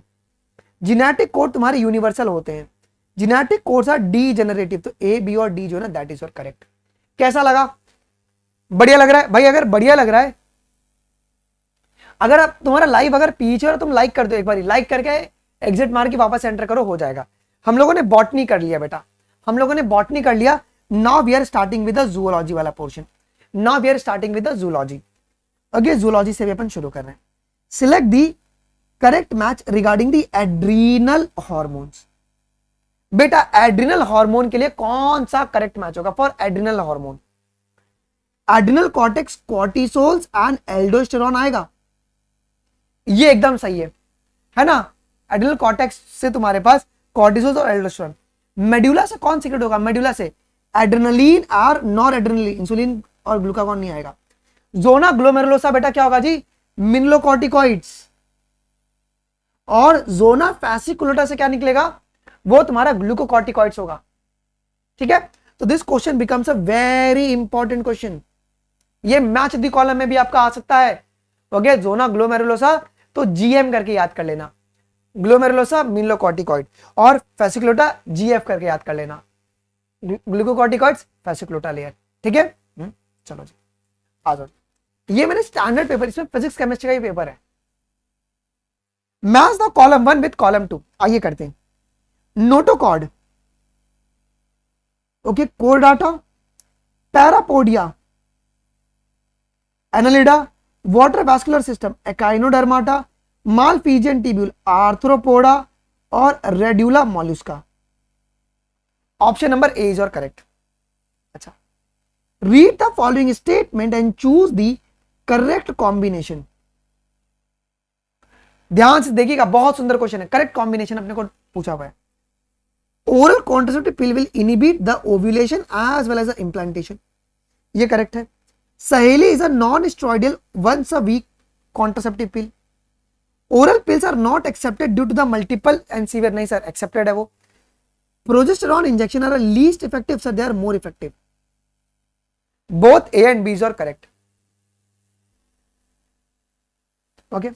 Genetic code तुम्हारे universal होते हैं. Genetic codes are degenerative. तो A, B और D जो है ना, दैट इज योर करेक्ट. कैसा लगा? बढ़िया लग रहा है भाई? अगर बढ़िया लग रहा है, अगर आप तुम्हारा लाइव अगर पीछे और तुम लाइक कर दो, एक बार लाइक करके एग्जिट मार के वापस एंटर करो, हो जाएगा. हम लोगों ने बॉटनी कर लिया बेटा, हम लोगों ने बॉटनी कर लिया. Now we are starting with the zoology वाला portion. Now we are starting with the zoology. अगे जूलॉजी से भी अपन शुरू कर रहे हैं. Select the correct match regarding the adrenal hormones. बेटा एड्रीनल हार्मोन के लिए कौन सा करेक्ट मैच होगा? For adrenal hormone, adrenal cortex, cortisols and aldosterone आएगा. ये एकदम सही है ना. एड्रीनल कॉर्टेक्स से तुम्हारे पास कॉर्टिसोल्स और एल्डोस्टेरॉन. मेडुला से कौन सीक्रेट होगा? मेडुला से एड्रेनलिन और नॉर एड्रेनलिन, इंसुलिन और ग्लूकागॉन नहीं आएगा. जोना ग्लोमेरुलोसा बेटा क्या होगा जी? मिनलोकॉर्टिकॉइड्स. और जोना फैसिकुलेटा से क्या निकलेगा? वो तुम्हारा ग्लूकोकॉर्टिकॉइड्स होगा. ठीक है, तो this question becomes a very important question. ये मैच द कॉलम में भी आपका आ सकता है. ओके, जोना ग्लोमेरुलोसा तो जीएम करके याद कर लेना. ग्लोमेरुलोसा मिनलोकॉर्टिकॉइड और फैसिकुलेटा जीएफ करके याद कर लेना. Glucocorticoids fasciculata layer. ठीक है, चलो जी आ जाओ. ये मैंने स्टैंडर्ड पेपर, इसमें फिजिक्स केमिस्ट्री का ही पेपर है. Match the column 1 with column 2. आइए करते हैं. Notochord, okay, Chordata, parapodia, Annelida, water vascular system, Echinodermata, Malpighian tubule, Arthropoda और radula Mollusca. Option number A is your correct. अच्छा, read the following statement and choose the correct combination. ध्यान से देखिएगा, बहुत सुंदर क्वेश्चन है. करेक्ट कॉम्बिनेशन अपने को पूछा हुआ है. Oral contraceptive pill will inhibit the ovulation as well as the implantation. ये करेक्ट है. Saheli is a non steroidal once a week contraceptive pill. Oral pills are not accepted due to the multiple and severe. नहीं sir, accepted है वो. Progesterone injection are least effective sir, they are more effective. Both A and B are correct. Okay,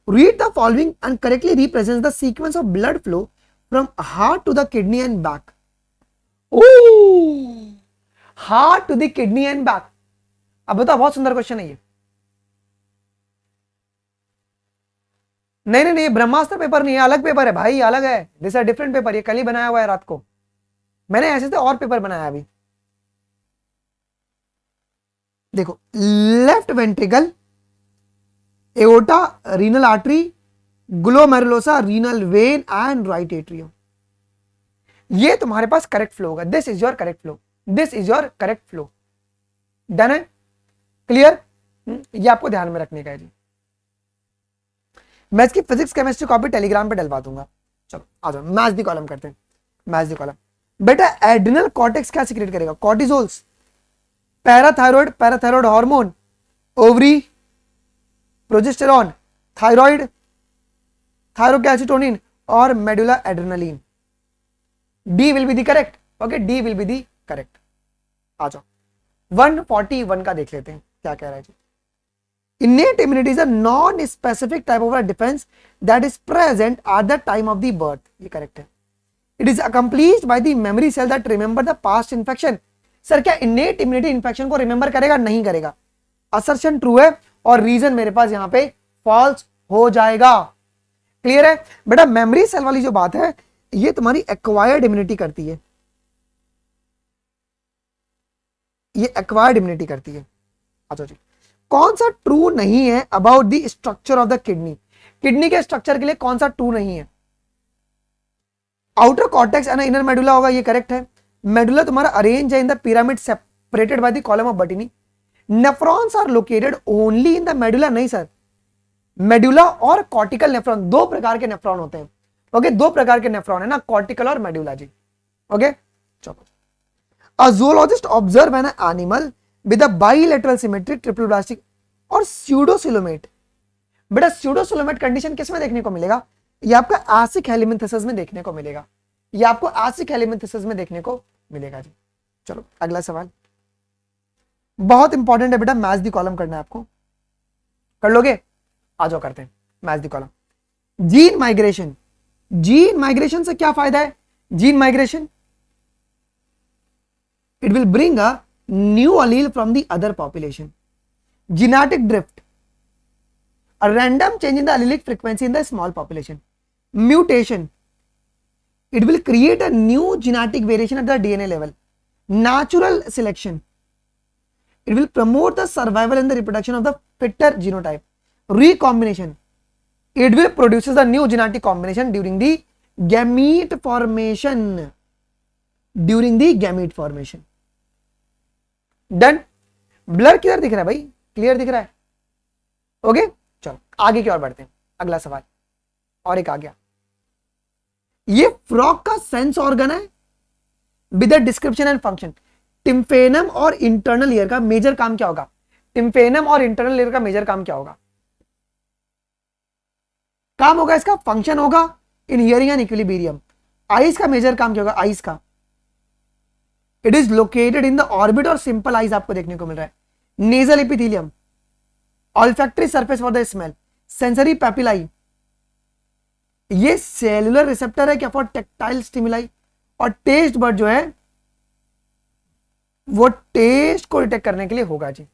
read the following and correctly represents the sequence of blood flow from heart to the kidney and back. Oh, heart to the kidney and back. अब बताओ, बहुत सुंदर question है ये। नहीं नहीं नहीं, ब्रह्मास्त्र paper नहीं है, अलग पेपर है भाई, अलग है। दिस आर डिफरेंट पेपर, ये कल ही बनाया हुआ है रात को। मैंने ऐसे से और पेपर बनाया अभी। देखो, left ventricle, aorta, renal artery, glomerulosa, renal vein and right atrium. ये तुम्हारे पास करेक्ट फ्लो होगा। This is your correct flow, this is your correct flow. Done है? क्लियर? ये आपको ध्यान में रखने का है जी। मैं इसकी फिजिक्स केमिस्ट्री कॉपी टेलीग्राम पे डलवा दूंगा। चलो आ जाओ, मैच दी कॉलम करते हैं। मैच दी कॉलम, बेटा एड्रिनल कॉर्टेक्स क्या सीक्रेट करेगा? Cortisols, parathyroid hormone, ovary, progesterone, thyroid, thyrocalcitonin और medulla adrenaline. D will be the correct. Okay, D will be the correct. आ जाओ 141 का देख लेते हैं क्या कह रहा है जी। Innate immunity is a non-specific type of a defense that is present at the time of the birth. ये correct है। It is accomplished by the memory cell that remember the past infection. Sir क्या innate immunity infection को remember करेगा? नहीं करेगा। Assertion true है और reason मेरे पास यहाँ पे false हो जाएगा। क्लियर है बेटा? मेमोरी सेल वाली जो बात है ये तुम्हारी एक्वायर्ड इम्यूनिटी करती है, ये एक्वायर्ड इम्यूनिटी करती है। अच्छा जी, कौन सा ट्रू नहीं है about the structure of the kidney? Kidney के स्ट्रक्चर के लिए कौन सा ट्रू नहीं है? Outer cortex and inner medulla होगा, ये करेक्ट है। मेडुला तुम्हारा अरेंज है in the pyramid separated by the column of Bertini. Nephrons are located only in the medulla, नहीं सर, मेडुला और कॉर्टिकल नेफ्रॉन, दो प्रकार के नेफ्रॉन होते हैं। ओके, दो प्रकार के नेफ्रॉन है ना, कॉर्टिकल और मेडुला जी। ओके चलो, a zoologist observe an animal with a bilateral symmetry, triple plastic और pseudocoelomate। बेटा pseudocoelomate कंडीशन किस में देखने को मिलेगा? ये आपका एसिक हेलिमिंथेसिस में देखने को मिलेगा, ये आपको एसिक हेलिमिंथेसिस में देखने को मिलेगा जी। चलो अगला सवाल, बहुत इंपॉर्टेंट है बेटा, मैच दी कॉलम करना है आपको। कर लोगे? आ जाओ करते हैं match the column. Gene migration, gene migration से क्या फायदा है? Gene migration, it will bring a new allele from the other population. Genetic drift, a random change in the allelic frequency in the small population. Mutation, it will create a new genetic variation at the DNA level. Natural selection, it will promote the survival and the reproduction of the fitter genotype. Recombination, it will produce a new genetic combination during the gamete formation, during the gamete formation. Done? Blur किधर दिख रहा है भाई? Clear दिख रहा है? Okay चलो आगे की ओर बढ़ते हैं। अगला सवाल और एक आ गया, ये फ्रॉग का सेंस ऑर्गन है विद डिस्क्रिप्शन एंड फंक्शन। टिम्फेनम और इंटरनल ईयर का मेजर काम क्या होगा? टिम्फेनम और इंटरनल ईयर का मेजर काम क्या होगा? काम होगा इसका फंक्शन होगा in hearing and equilibrium. Eyes का मेजर काम क्या होगा? आइज का, it is located in the orbit और सिंपल आइज आपको देखने को मिल रहा है। Nasal epithelium, olfactory surface for the smell, sensory papillae, ये सेलुलर रिसेप्टर है क्या फॉर टेक्टाइल स्टिमुलाई, और टेस्ट बर्ड जो है वो टेस्ट को डिटेक्ट करने के लिए होगा जी।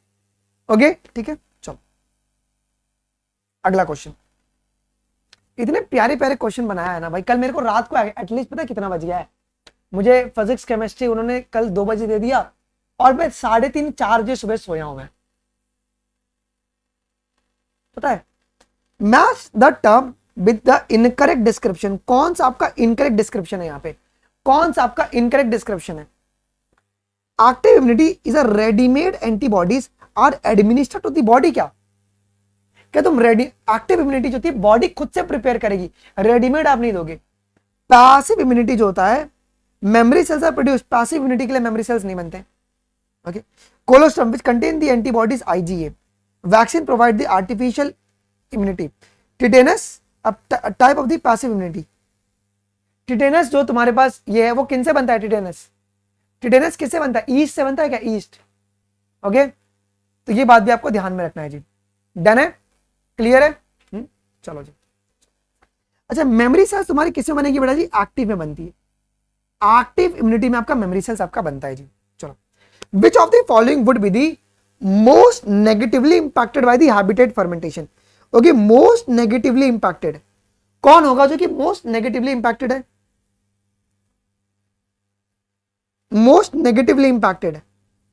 ओके ठीक है चलो अगला क्वेश्चन। इतने प्यारे प्यारे क्वेश्चन बनाया है ना भाई, कल मेरे को रात को एटलीस्ट पता है कितना बज गया है? मुझे फिजिक्स केमिस्ट्री उन्होंने कल 2 बजे दे दिया और मैं 3:30 4 बजे सुबह सोया हूं मैं, पता है। Match the term with the incorrect description. कौन सा आपका इनकरेक्ट डिस्क्रिप्शन है? यहां पे कौन सा आपका इनकरेक्ट डिस्क्रिप्शन है? Active immunity is a readymade antibodies are administered to the body. क्या तुम रेडी एक्टिव इम्यूनिटी जो थी बॉडी खुद से प्रिपेयर करेगी, रेडीमेड आप नहीं दोगे। पैसिव इम्यूनिटी जो होता है, memory cells are produce, passive immunity के लिए मेमोरी सेल्स नहीं बनते। Okay, colostrum which contain the antibodies IgA. Vaccine provide the artificial immunity. Tetanus type of the passive immunity. Tetanus जो तुम्हारे पास ये है वो किन से बनता है? टिटेनस, टिटेनस किससे बनता है? ईस्ट से बनता है क्या? ईस्ट। ओके तो ये बात भी आपको ध्यान में रखना है जी। डन है? क्लियर है? चलो जी। अच्छा, मेमोरी सेल्स तुम्हारी किस में बनेगी बेटा जी? एक्टिव में बनती है। एक्टिव इम्यूनिटी में आपका मेमोरी सेल्स आपका बनता है जी। चलो, विच of the following would be the most negatively impacted by the habitat fermentation? Okay, most negatively impacted कौन होगा जो कि मोस्ट नेगेटिवली इंपैक्टेड है? मोस्ट नेगेटिवली इंपैक्टेड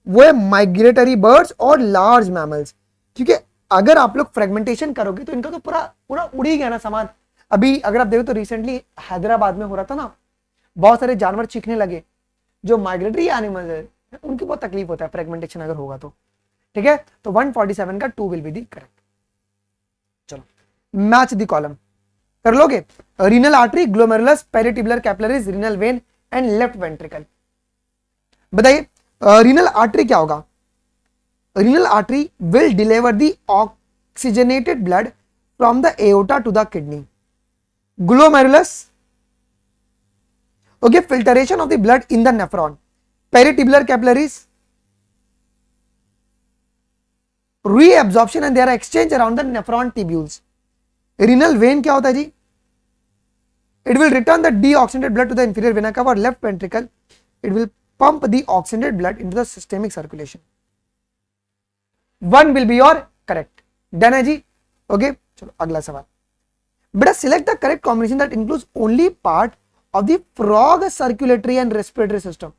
वो है माइग्रेटरी बर्ड्स और लार्ज मैमल्स, क्योंकि अगर आप लोग फ्रेगमेंटेशन करोगे तो इनका तो पूरा पूरा उड़ ही गया ना सामान। अभी अगर आप देखो तो रिसेंटली हैदराबाद में हो रहा था ना, बहुत सारे जानवर चीखने लगे जो माइग्रेटरी एनिमल्स है, उनकी बहुत तकलीफ होता है फ्रेगमेंटेशन अगर होगा तो। ठीक है, तो 147 का 2 विल बी दी करेक्ट। चलो, मैच द कॉलम कर लोगे। Renal artery, glomerulus, peritubular capillaries, renal vein and left ventricle. बताइए रीनल आर्टरी क्या होगा? Renal artery will deliver the oxygenated blood from the aorta to the kidney. Glomerulus, okay, filtration of the blood in the nephron. Peritubular capillaries, reabsorption and their exchange around the nephron tubules. Renal vein क्या होता है जी? It will return the deoxygenated blood to the inferior vena cava or left ventricle. It will pump the oxygenated blood into the systemic circulation. One will be your correct. Done है जी? Okay, चलो अगला सवाल। बेटा select the correct combination that includes only part of the frog circulatory and respiratory system.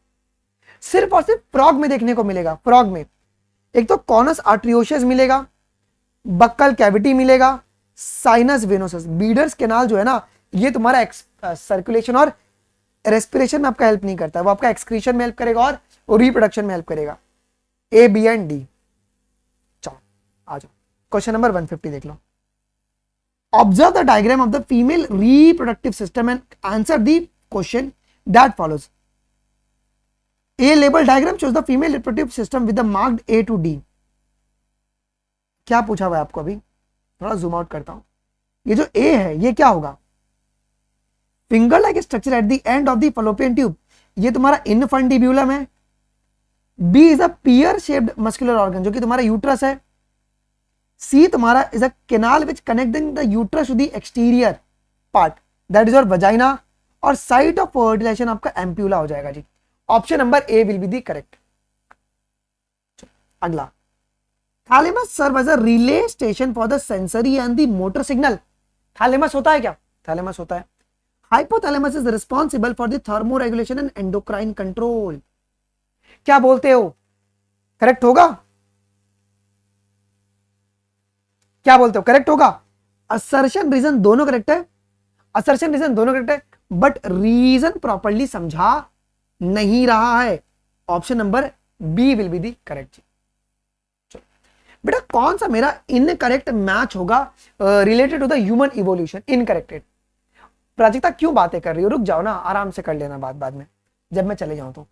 सिर्फ और सिर्फ frog में देखने को मिलेगा। फ्रॉग में एक तो कॉनस आर्ट्रियोसिस मिलेगा, बक्कल कैविटी मिलेगा, साइनस वेनोसस। बीडर्स कैनाल जो है ना, ये तुम्हारा सर्कुलेशन और रेस्पिरेशन में आपका हेल्प नहीं करता है, वो आपका एक्सक्रीशन में हेल्प करेगा और रिप्रोडक्शन में हेल्प करेगा। ए, बी एंड डी। चलो आ जाओ, क्वेश्चन नंबर 150 देख लो। Observe the diagram of the female reproductive system and answer the question that follows. A label diagram shows the female reproductive system with the marked A to D. क्या पूछा हुआ है आपको? अभी थोड़ा जूम आउट करता हूं। ये जो A है ये क्या होगा? Finger like structure eight the end of the Fallopian tube, ये तुम्हारा इनफंडिब्यूलम है। B is a pear shaped muscular organ जो कि तुम्हारा यूट्रस है। C तुम्हारा is a canal which connecting the uterus to the exterior part, that is your vagina, और site of fertilization आपका एम्प्यूला हो जाएगा जी। Option number A will be the correct. अगला, thalamus serve as a relay station for the sensory and the motor signal. Thalamus होता है क्या? Thalamus होता है। Hypothalamus is responsible for the thermo regulation and endocrine control. क्या बोलते हो, correct होगा? क्या बोलते हो, करेक्ट होगा? असर्शन रीजन दोनों करेक्ट है, असर्शन रीजन दोनों करेक्ट है, बट रीजन प्रॉपर्ली समझा नहीं रहा है। Option number B will be the correct. चलो बेटा, कौन सा मेरा इनकरेक्ट मैच होगा related to the human evolution? Incorrected. Prajakta क्यों बातें कर रही हो? रुक जाओ ना, आराम से कर लेना बात बाद में जब मैं चले जाऊं तो।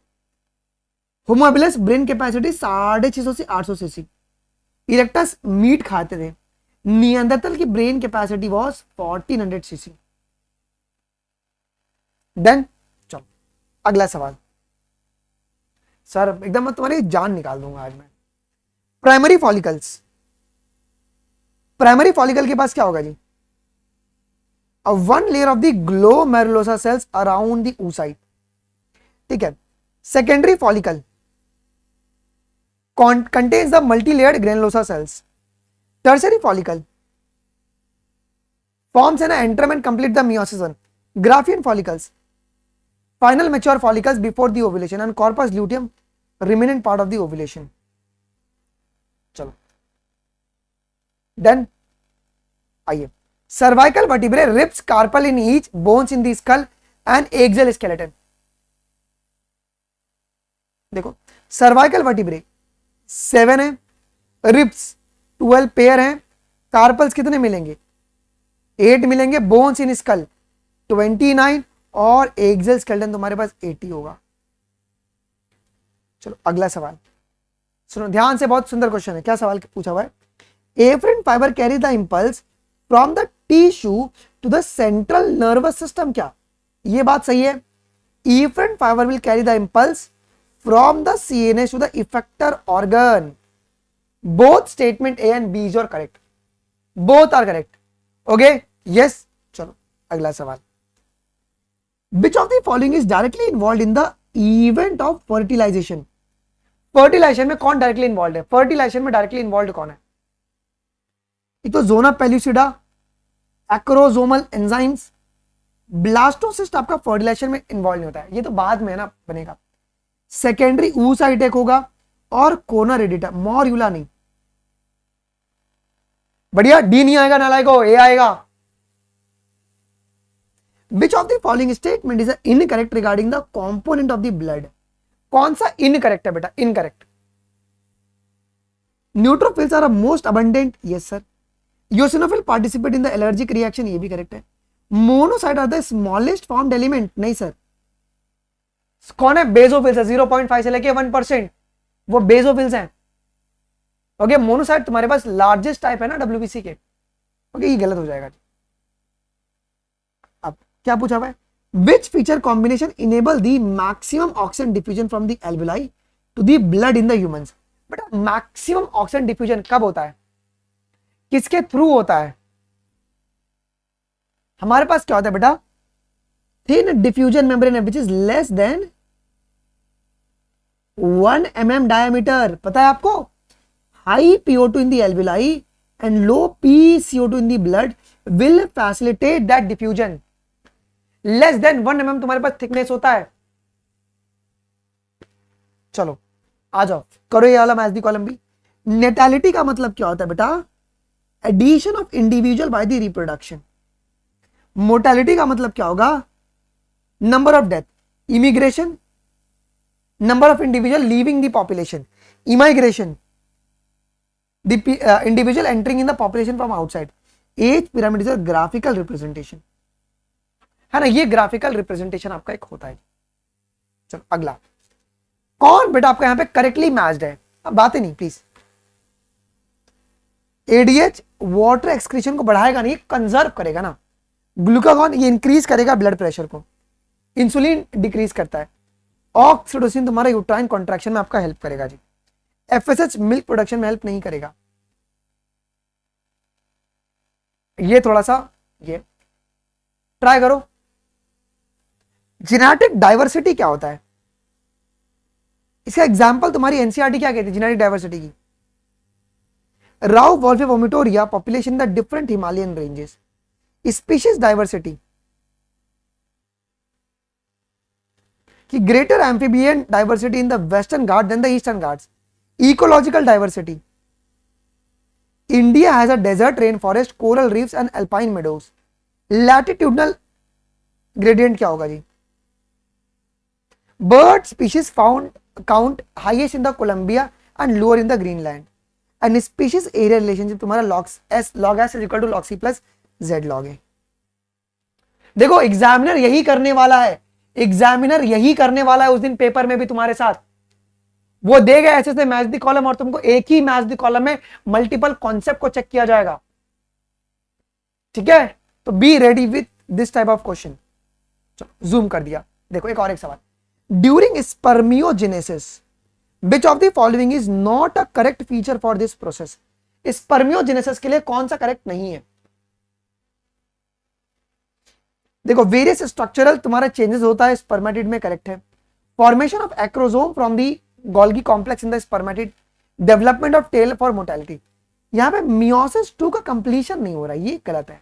होमो हेबिलिस ब्रेन कैपेसिटी 650 से 800 सीसी। इरेक्टस मीट खाते थे। नियंदरतल की brain capacity was 1400 cc. Then चलो अगला सवाल। सर एकदम मैं तुम्हारी जान निकाल दूंगा आज मैं। प्राइमरी फॉलिकल्स, प्राइमरी फॉलिकल के पास क्या होगा जी? One layer of the glomerulosa cells around the oocyte, ठीक है। Secondary follicle contains the multi-layered granulosa cells. Tertiary follicle forms an antrum and complete the meiosis one. Graafian follicles, final mature follicles before the ovulation, and corpus luteum remaining part of the ovulation. चलो then आइए, cervical vertebrae, ribs, carpal in each, bones in the skull and axial skeleton. देखो cervical vertebrae 7 है, ribs 12 pair हैं, carpals कितने मिलेंगे? 8 मिलेंगे, bones in school 29 और axial skeleton तुम्हारे पास 80 होगा। चलो अगला सवाल सुनो ध्यान से, बहुत सुंदर क्वेश्चन है। क्या सवाल पूछा हुआ है? Afferent fibre carry the impulse from the tissue to the central nervous system. क्या ये बात सही है? Afferent fibre will carry the impulse from the CNS to the effector organ. Both statement A and B is your correct. Both are correct. Okay. Yes. चलो अगला सवाल, which of the following is directly involve in the event of fertilization? Fertilization में कौन directly involve है? Fertilization में directly involve कौन है? एक तो zona pellucida, acrosomal enzymes, blastocyst आपका फर्टिलाइजेशन में इन्वॉल्व नहीं होता है, ये तो बाद में ना बनेगा। सेकेंडरी oocytic होगा और कोना रेडिटा, मॉर्यूला नहीं। बढ़िया, डी नहीं आएगा नालायको, ए आएगा। Which of the following statement is incorrect regarding the component of the blood? कौन सा इनकरेक्ट है बेटा? Incorrect. Neutrophils are most abundant, yes sir. Eosinophil participate in the allergic reaction, ये भी करेक्ट है। Monocyte are the smallest formed element, नहीं sir. कौन है? बेसोफिल्स है, 0.5 से लेके 1%, वो बेसोफिल्स हैं। ओके, मोनोसाइट तुम्हारे पास लार्जेस्ट टाइप है ना डब्ल्यूबीसी के। ओके, ये गलत हो जाएगा। अब क्या पूछा हुआ है? Which feature combination enable the maximum oxygen diffusion from the alveoli to the blood in the humans? बेटा मैक्सिमम ऑक्सीजन डिफ्यूजन कब होता है? किसके थ्रू होता है? हमारे पास क्या होता है बेटा? Thin diffusion membrane which is less than 1 mm diameter. पता है आपको? High PO2 in the alveoli and low PCO2 in the blood will facilitate that diffusion. Less than 1 mm तुम्हारे पास थिकनेस होता है। चलो आ जाओ, करो ये वाला मैच दी कॉलम भी। नेटालिटी का मतलब क्या होता है बेटा? Addition of individual by the reproduction. Mortality का मतलब क्या होगा? Number of death, emigration, number of individual leaving the population, immigration, the individual entering in the population from outside. Age pyramid is a graphical representation, है ना? ये graphical representation आपका एक होता है। चलो अगला, कौन बेटा आपका यहां पे करेक्टली मैच्ड है? अब बातें नहीं प्लीज। एडीएच वाटर एक्सक्रीशन को बढ़ाएगा नहीं, कंजर्व करेगा ना। ग्लूकागॉन ये इंक्रीज करेगा ब्लड प्रेशर को। इंसुलिन डिक्रीज करता है। ऑक्सीटोसिन तुम्हारा यूट्राइन कॉन्ट्रैक्शन में आपका हेल्प करेगा जी। एफएसएच मिल्क प्रोडक्शन में हेल्प नहीं करेगा। ये थोड़ा सा ये ट्राई करो। जेनेटिक डाइवर्सिटी क्या होता है? इसका एग्जांपल तुम्हारी एनसीईआरटी क्या कहती है जेनेटिक डाइवर्सिटी की? Rauvolfia vomitoria population the different Himalayan ranges. Species diversity कि greater amphibian diversity in the western Ghat than the eastern Ghats. Ecological diversity, India has a desert rain forest, coral reefs and alpine meadows. Latitudinal gradient क्या होगा जी? Bird species found count highest in the Colombia and lower in the Greenland. And species area relationship तुम्हारा log s is equal to log c plus z log a। देखो examiner यही करने वाला है, examiner यही करने वाला है उस दिन पेपर में भी तुम्हारे साथ। वो देगा ऐसे से मैच द कॉलम और तुमको एक ही मैच द कॉलम में मल्टीपल कॉन्सेप्ट को चेक किया जाएगा। ठीक है, तो be ready with this type of question. Zoom कर दिया। देखो एक और एक सवाल, during spermiogenesis which of the following is not a correct feature for this process? Spermiogenesis के लिए कौन सा करेक्ट नहीं है? देखो वेरियस स्ट्रक्चरल तुम्हारा चेंजेस होता है स्पर्मेटिड में, करेक्ट है। Formation of acrosome from the Golgi complex in the spermatid, development of tail for motility. यहां पे मियोसिस 2 का कंप्लीशन नहीं हो रहा, ये गलत है।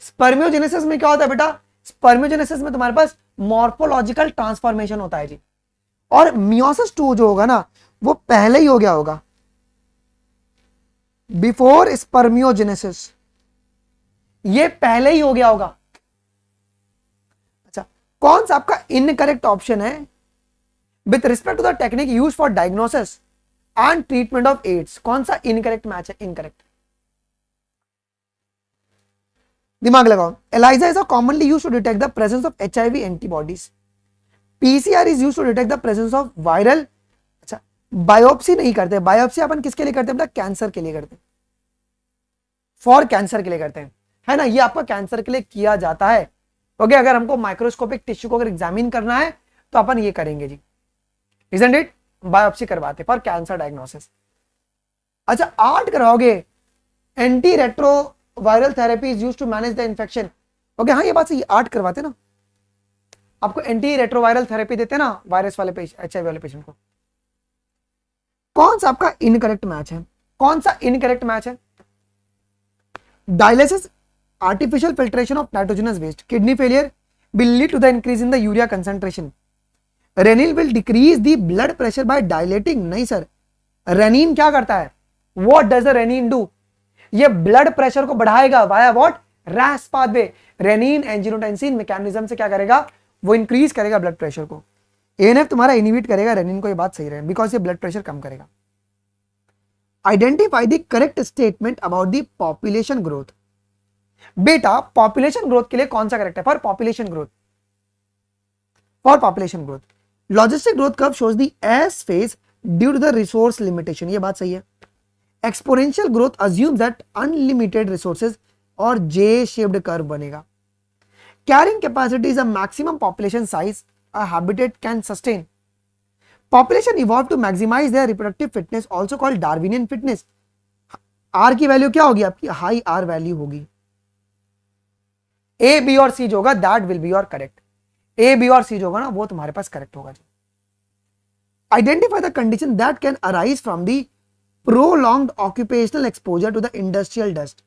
स्पर्मियोजेनेसिस में क्या होता है बेटा? स्पर्मियोजेनेसिस में तुम्हारे पास मॉर्फोलॉजिकल ट्रांसफॉर्मेशन होता है जी, और मियोसिस 2 जो होगा ना वो पहले ही हो गया होगा, बिफोर स्पर्मियोजेनेसिस, ये पहले ही हो गया होगा। अच्छा, कौन सा आपका इनकरेक्ट ऑप्शन है with respect to the technique use for diagnosis and treatment of AIDS? कौन सा इनकरेक्ट मैच है? इनकरेक्ट। दिमाग लगाओ। ELISA is commonly used to detect the presence of HIV antibodies. PCR is used to detect the presence of viral। अच्छा, biopsy नहीं करते। Biopsy अपन किसके लिए करते हैं बेटा? कैंसर के लिए करते हैं, फॉर कैंसर के लिए करते हैं, है ना? ये आपका कैंसर के लिए किया जाता है। ओके, अगर हमको माइक्रोस्कोपिक टिश्यू को अगर एग्जामिन करना है तो अपन ये करेंगे जी, isn't it? बायोप्सी करवाते फॉर कैंसर डायग्नोसिस। अच्छा, 8 कराओगे antiretroviral therapy is used to manage the infection. Okay, हाँ ये बात सही, 8 करवाते ना आपको, एंटी रेट्रोवायरल थेरेपी देते ना वायरस वाले पेशेंट, एचआईवी वाले पेशेंट को। कौन सा आपका इनकरेक्ट मैच है, कौन सा इनकरेक्ट मैच है? Dialysis, artificial filtration of nitrogenous waste, kidney failure will lead to the increase in the urea concentration. Renin will decrease the blood pressure by dilating. नहीं सर, रेनिन क्या करता है? What does the renin do? ये blood pressure को बढ़ाएगा via what? RAS pathway. Renin angiotensin mechanism से क्या करेगा? वो इंक्रीज करेगा ब्लड प्रेशर को। ANF तुम्हारा इनहिबिट करेगा रेनिन को, ये बात सही रहे, बिकॉज ये ब्लड प्रेशर कम करेगा। Identify the correct statement about the population growth. बेटा पॉपुलेशन ग्रोथ के लिए कौन सा करेक्ट है? For population growth, for population growth logistic growth curve shows the S phase due to the resource limitation, ये बात सही है। Exponential growth assumes that unlimited resources और जे शेप्ड कर्व बनेगा। Carrying capacity is a maximum population size a habitat can sustain. Population evolve to maximize there reproductive fitness, also called Darwinian fitness. R की value क्या होगी आपकी? High are value होगी। ए B और C जो होगा that will be your correct, A B और C जो होगा ना वो तुम्हारे पास करेक्ट होगा जी। Identify the condition that can arise from the prolonged occupational exposure to the industrial dust.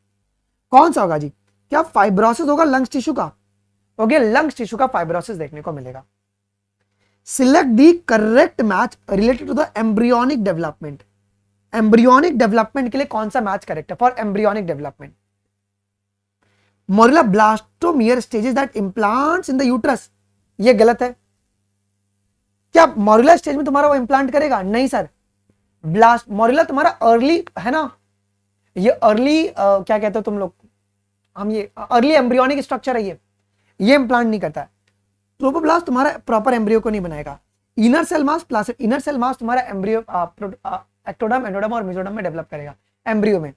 कौन सा होगा जी? क्या फाइब्रोसिस होगा लंग्स टिश्यू का? ओके, लंग्स टिश्यू का फाइब्रोसिस देखने को मिलेगा। Select the correct match related to the embryonic development. Embryonic development के लिए कौन सा मैच करेक्ट है? For embryonic development morula blastomere stages that implants in the uterus, ये गलत है। क्या मोरिला स्टेज में तुम्हारा वो इम्प्लांट करेगा? नहीं सर, ब्लास्ट मोरिला तुम्हारा अर्ली है ना, ये अर्ली क्या कहते हो तुम लोग, हम ये अर्ली एम्ब्रियोनिक स्ट्रक्चर है, ये इम्प्लांट नहीं करता है। ट्रोपोब्लास्ट तुम्हारा प्रॉपर एम्ब्रियो को नहीं बनाएगा। Inner cell mass placid, inner cell mass तुम्हारा एम्ब्रियो एक्टोडर्म, एंडोडर्म और मेसोडर्म में डेवलप करेगा, एम्ब्रियो में।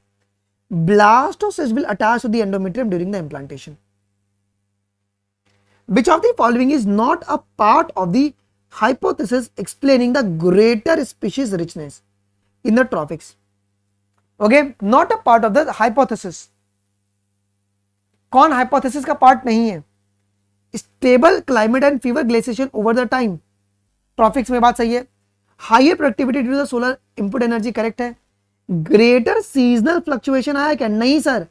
Blastocyst will attach to the endometrium during the implantation. Which of the following is not a part of the hypothesis explaining the greater species richness in the tropics? Okay, not a part of the hypothesis. कौन hypothesis का part नहीं है? Stable climate and fever glaciation over the time. Tropics में बात सही है। Higher productivity due to the solar input energy correct है। Greater seasonal fluctuation आया क्या? नहीं सर।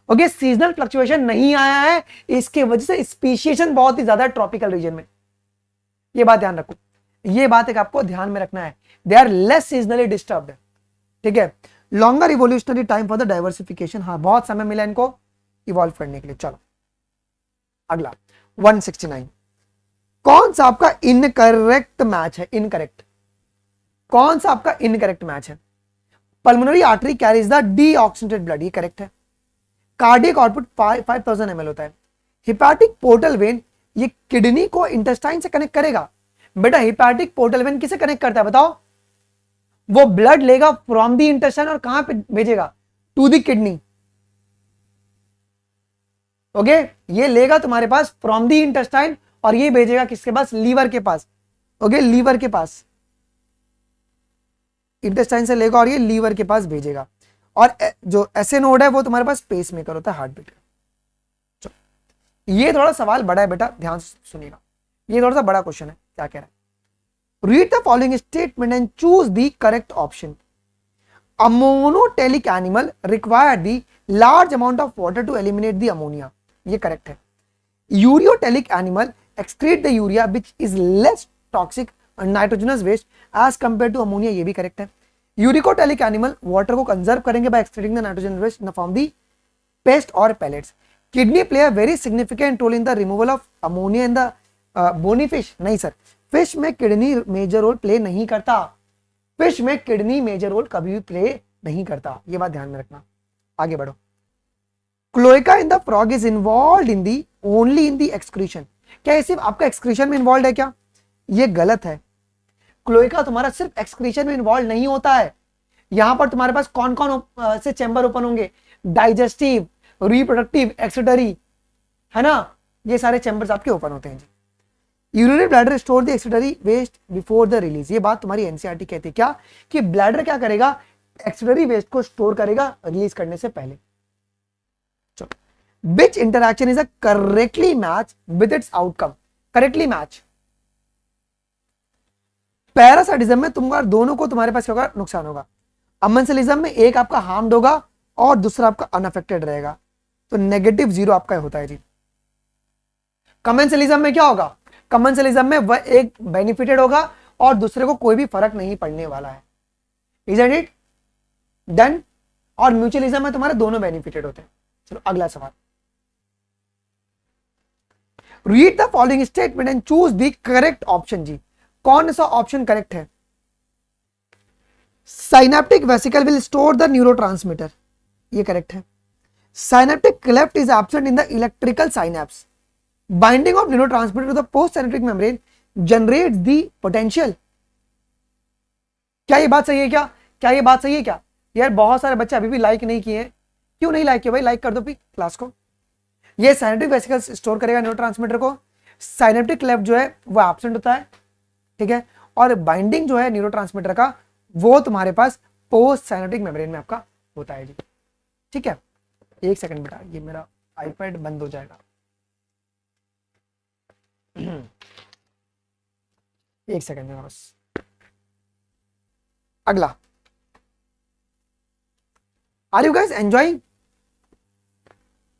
ओके, सीजनल फ्लक्चुएशन नहीं आया है, इसके वजह से स्पीशिएशन बहुत ही ज्यादा है ट्रॉपिकल रीजन में, ये बात ध्यान रखो, ये बात एक आपको ध्यान में रखना है। They are less seasonally disturbed, ठीक है। Longer evolutionary time for the diversification, हाँ बहुत समय मिला इनको इवॉल्व करने के लिए। चलो अगला 169, कौन सा आपका इनकरेक्ट मैच है? इनकरेक्ट, कौन सा आपका इनकरेक्ट मैच है? Pulmonary artery carries the deoxygenated blood, ये करेक्ट है। कार्डियक आउटपुट 5000 ml होता है। हिपैटिक पोर्टल वेन, ये किडनी को इंटेस्टाइन से कनेक्ट करेगा। बेटा हिपैटिक पोर्टल वेन किसे कनेक्ट करता है बताओ? वो ब्लड लेगा फ्रॉम द इंटेस्टाइन और कहां पे भेजेगा? To the kidney. ओके, ये लेगा तुम्हारे पास फ्रॉम द इंटेस्टाइन और ये भेजेगा किसके पास? लीवर के पास। ओके, लीवर के पास, इंटेस्टाइन से लेगा और ये लीवर के पास भेजेगा। और जो एसए नोड है वो तुम्हारे पास पेस मेकर होता है, हार्ट बीट का। ये थोड़ा सवाल बड़ा है बेटा, ध्यान से सुनिएगा, ये थोड़ा सा बड़ा क्वेश्चन है। क्या कह रहा है? Read the following statement and choose the correct option. Ammonotelic animal required the large amount of water to eliminate the ammonia, ये करेक्ट है। Ureotelic animal excrete the urea which is less toxic nitrogenous waste as compare to ammonia, ये भी correct है। Uricotelic animal water को conserve करेंगे by extracting the nitrogen waste in the form the paste और pellets. Kidney play a very significant role in the removal of ammonia in the bony fish, नहीं sir, fish में kidney major role play नहीं करता, fish में kidney major role कभी भी play नहीं करता, ये बात ध्यान में रखना। आगे बढ़ो। Cloaca in the frog is involved in the only in the excretion, क्या ये सिर्फ आपका एक्सक्रीशन में इन्वॉल्व है क्या? ये गलत है। क्लोएका तुम्हारा सिर्फ एक्सक्रीशन में इन्वॉल्व नहीं होता है। यहां पर तुम्हारे पास कौन कौन से चैम्बर ओपन होंगे? डाइजेस्टिव, रिप्रोडक्टिव, एक्सक्रीटरी, है ना, ये सारे चैम्बर्स आपके ओपन होते हैं जी। Urinary bladder store the excretory waste before the release, ये बात तुम्हारी एनसीईआरटी कहती है क्या? कि ब्लैडर क्या करेगा? एक्सक्रीटरी वेस्ट को स्टोर करेगा रिलीज करने से पहले। Which interaction is a correctly match with its outcome, correctly match. Parasitism में तुमको दोनों को तुम्हारे पास क्या होगा, नुकसान होगा। अमेंसलिज्म में एक आपका हार्म्ड होगा और दूसरा आपका अनअफेक्टेड रहेगा, तो नेगेटिव 0 आपका होता है जी। कमेंसलिज्म में क्या होगा, कमेंसलिज्म में वह एक बेनिफिटेड होगा और दूसरे को कोई भी फर्क नहीं पड़ने वाला है, इजंट इट डन। और म्यूचुअलिज्म में तुम्हारे दोनों बेनिफिटेड होते हैं। चलो अगला सवाल, read the following statement and choose the correct option जी। कौन सा ऑप्शन करेक्ट है? Synaptic vesicle will store the neurotransmitter, ये करेक्ट है। Synaptic cleft is absent in the electrical synapse. Binding of neurotransmitter to the post synaptic membrane generates the potential. क्या ये बात सही है क्या? क्या ये बात सही है क्या? यार बहुत सारे बच्चे अभी भी लाइक नहीं किए हैं, क्यों नहीं लाइक किए भाई? लाइक कर दो क्लास को। ये साइनेप्टिक वेसिकल स्टोर करेगा न्यूरोट्रांसमीटर को, साइनेप्टिक क्लेफ्ट जो है वो एब्सेंट होता है, ठीक है, और बाइंडिंग जो है न्यूरोट्रांसमीटर का वो तुम्हारे पास पोस्ट साइनेप्टिक मेम्ब्रेन में आपका होता है जी, ठीक है। एक सेकंड बेटा, ये मेरा आईपैड बंद हो जाएगा। एक सेकंड मेरा बस। अगला, आर यू गाइस एंजॉयिंग?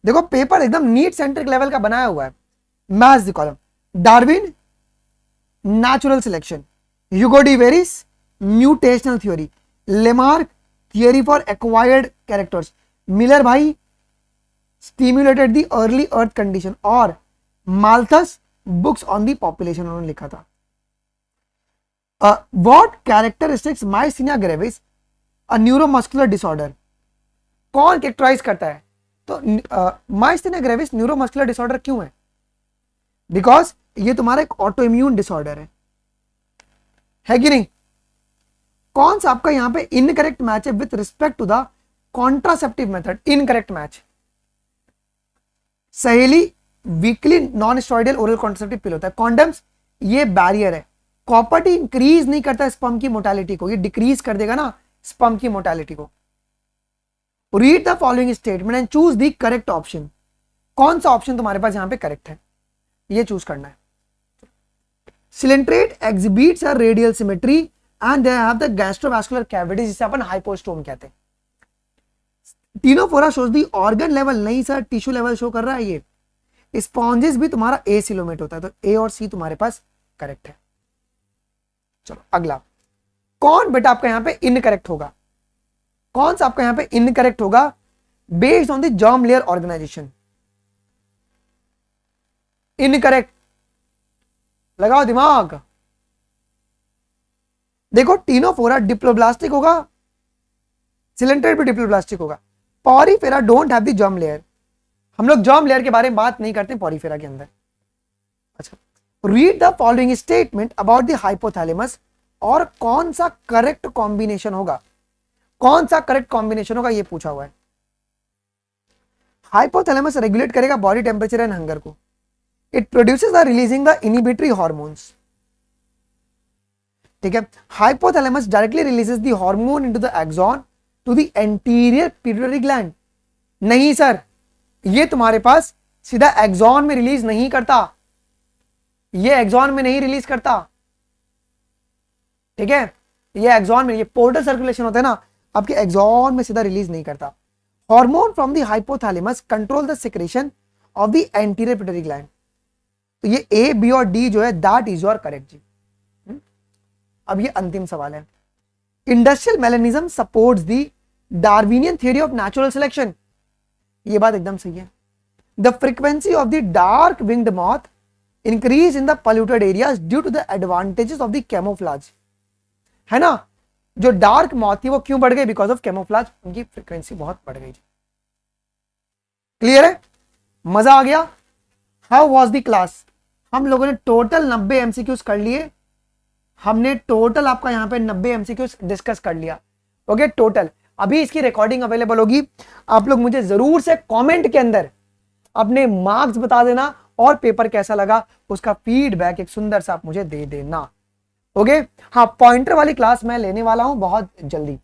देखो पेपर एकदम नीट सेंट्रिक लेवल का बनाया हुआ है। Match the column, Darwin natural selection, Hugo de Vries mutational theory, Lamarck theory for acquired characters, Miller भाई stimulated the early earth condition, और Malthus books on the population उन्होंने लिखा था। What characteristics myasthenia gravis a neuromuscular disorder, कौन characterize करता है? तो myasthenia gravis neuromuscular disorder क्यों है? बिकॉज ये तुम्हारा एक ऑटो इम्यून डिसऑर्डर है कि नहीं? कौन सा आपका यहां पे इनकरेक्ट मैच है with respect to the contraceptive method? Incorrect match, Saheli weekly non steroidal oral contraceptive pill होता है। कॉन्डम्स ये बैरियर है, कॉपर्टी इंक्रीज नहीं करता स्पर्म की मोर्टेलिटी को, ये डिक्रीज कर देगा ना स्पर्म की मोर्टेलिटी को। Read the following statement and choose the correct option. कौन सा ऑप्शन तुम्हारे पास यहां पे करेक्ट है, ये चूज करना है। Coelenterate exhibits a radial symmetry and they have the gastrovascular cavity, जिसे अपन हाइपोस्टोम कहते हैं। Ctenophora shows the organ level, नहीं सर टिश्यू लेवल शो कर रहा है ये। स्पॉन्जेस भी तुम्हारा एसिलोमेट होता है, तो ए और सी तुम्हारे पास करेक्ट है। चलो अगला, कौन बेटा आपका यहां पे इनकरेक्ट होगा? कौन सा आपका यहां पे इनकरेक्ट होगा based on the germ layer organization? Incorrect, लगाओ दिमाग। देखो टीनोफोरा डिप्लोब्लास्टिक होगा, सिलेंट्रेट भी डिप्लोब्लास्टिक होगा, Porifera don't have the germ layer. हम लोग जर्म लेयर के बारे में बात नहीं करते पॉरीफेरा के अंदर। अच्छा, read the following statement about the hypothalamus, और कौन सा करेक्ट कॉम्बिनेशन होगा? कौन सा करेक्ट कॉम्बिनेशन होगा ये पूछा हुआ है। हाइपोथैलेमस रेगुलेट करेगा बॉडी टेम्परेचर एंड हंगर को। It produces the releasing the inhibitory hormones, ठीक है। Hypothalamus directly releases the hormone into the axon to the anterior pituitary gland. नहीं सर, ये तुम्हारे पास सीधा एक्सॉन में रिलीज नहीं करता, ये एक्सॉन में नहीं रिलीज करता, ठीक है। ये एक्सॉन में, ये पोर्टल सर्कुलेशन होता है ना, आपके एक्सॉन में सीधा रिलीज नहीं करता। Hormone from the hypothalamus control the secretion of the anterior pituitary gland. तो ये ए बी और डी जो है दैट इज योर करेक्ट जी। अब ये अंतिम सवाल है, industrial melanism supports the Darwinian theory of natural selection. ये बात एकदम सही है। The frequency of the dark winged moth increase in the polluted areas due to the advantages of the camouflage, है ना। जो डार्क मॉथ थी वो क्यों बढ़ गई? बिकॉज ऑफ कैमोफ्लाज, उनकी फ्रीक्वेंसी बहुत बढ़ गई। क्लियर है? मजा आ गया? How was the class? हम लोगों ने टोटल 90 एमसीक्यूज कर लिए। हमने टोटल आपका यहां पे 90 एमसीक्यूज डिस्कस कर लिया। Okay total. अभी इसकी रिकॉर्डिंग अवेलेबल होगी, आप लोग मुझे जरूर से कमेंट के अंदर अपने मार्क्स बता देना और पेपर कैसा लगा उसका फीडबैक एक सुंदर सा आप मुझे दे देना। ओके हाँ, पॉइंटर वाली क्लास मैं लेने वाला हूं बहुत जल्दी।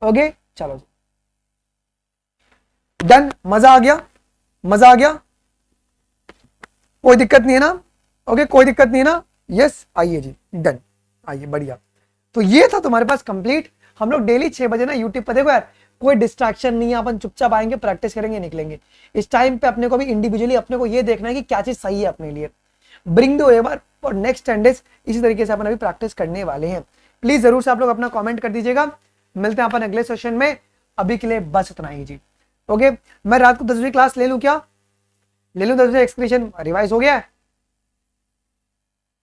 ओके चलो डन, मजा आ गया। मजा आ गया, कोई दिक्कत नहीं है ना? ओके, कोई दिक्कत नहीं है ना? यस, आइए जी, डन, आइए, बढ़िया। तो ये था तुम्हारे पास कंप्लीट। हम लोग डेली 6 बजे ना यूट्यूब पर, देखो यार कोई डिस्ट्रैक्शन नहीं है, अपन चुपचाप आएंगे, प्रैक्टिस करेंगे, निकलेंगे। इस टाइम पे अपने को भी इंडिविजुअली अपने को ये देखना है कि क्या चीज सही है अपने लिए। ब्रिंग द वेवर और नेक्स्ट 10 डेज इसी तरीके से अपन अभी प्रैक्टिस करने वाले हैं। प्लीज जरूर से आप लोग अपना कमेंट कर दीजिएगा। मिलते हैं अपन अगले सेशन में, अभी के लिए बस इतना ही जी। ओके, मैं रात को 10 बजे क्लास ले लूं क्या? ले लूं 10 बजे? एक्सक्रीशन रिवाइज हो गया है,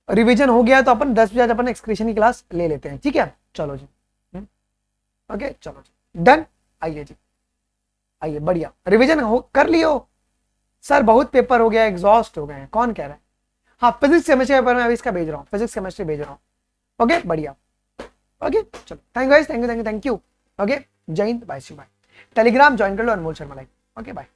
रिवीजन हो गया है, तो अपन 10 बजे आज अपन एक्सक्रीशन की क्लास ले लेते हैं, ठीक है? चलो जी, ओके, चलो जी, डन। आइए जी, आइए, बढ़िया, रिवीजन हो कर लियो। सर बहुत पेपर हो गया, एग्जॉस्ट हो गए हैं, कौन कह रहा है? हाँ, फिजिक्स केमिस्ट्री पेपर में अभी इसका भेज रहा हूँ, फिजिक्स केमिस्ट्री भेज रहा हूँ। ओके, बढ़िया, ओके, चलो, thank you guys, thank you, thank you, thank you. Okay, Jai Hind, bye, bye. Telegram join कर लो, Anmol Sharma live. Okay, bye.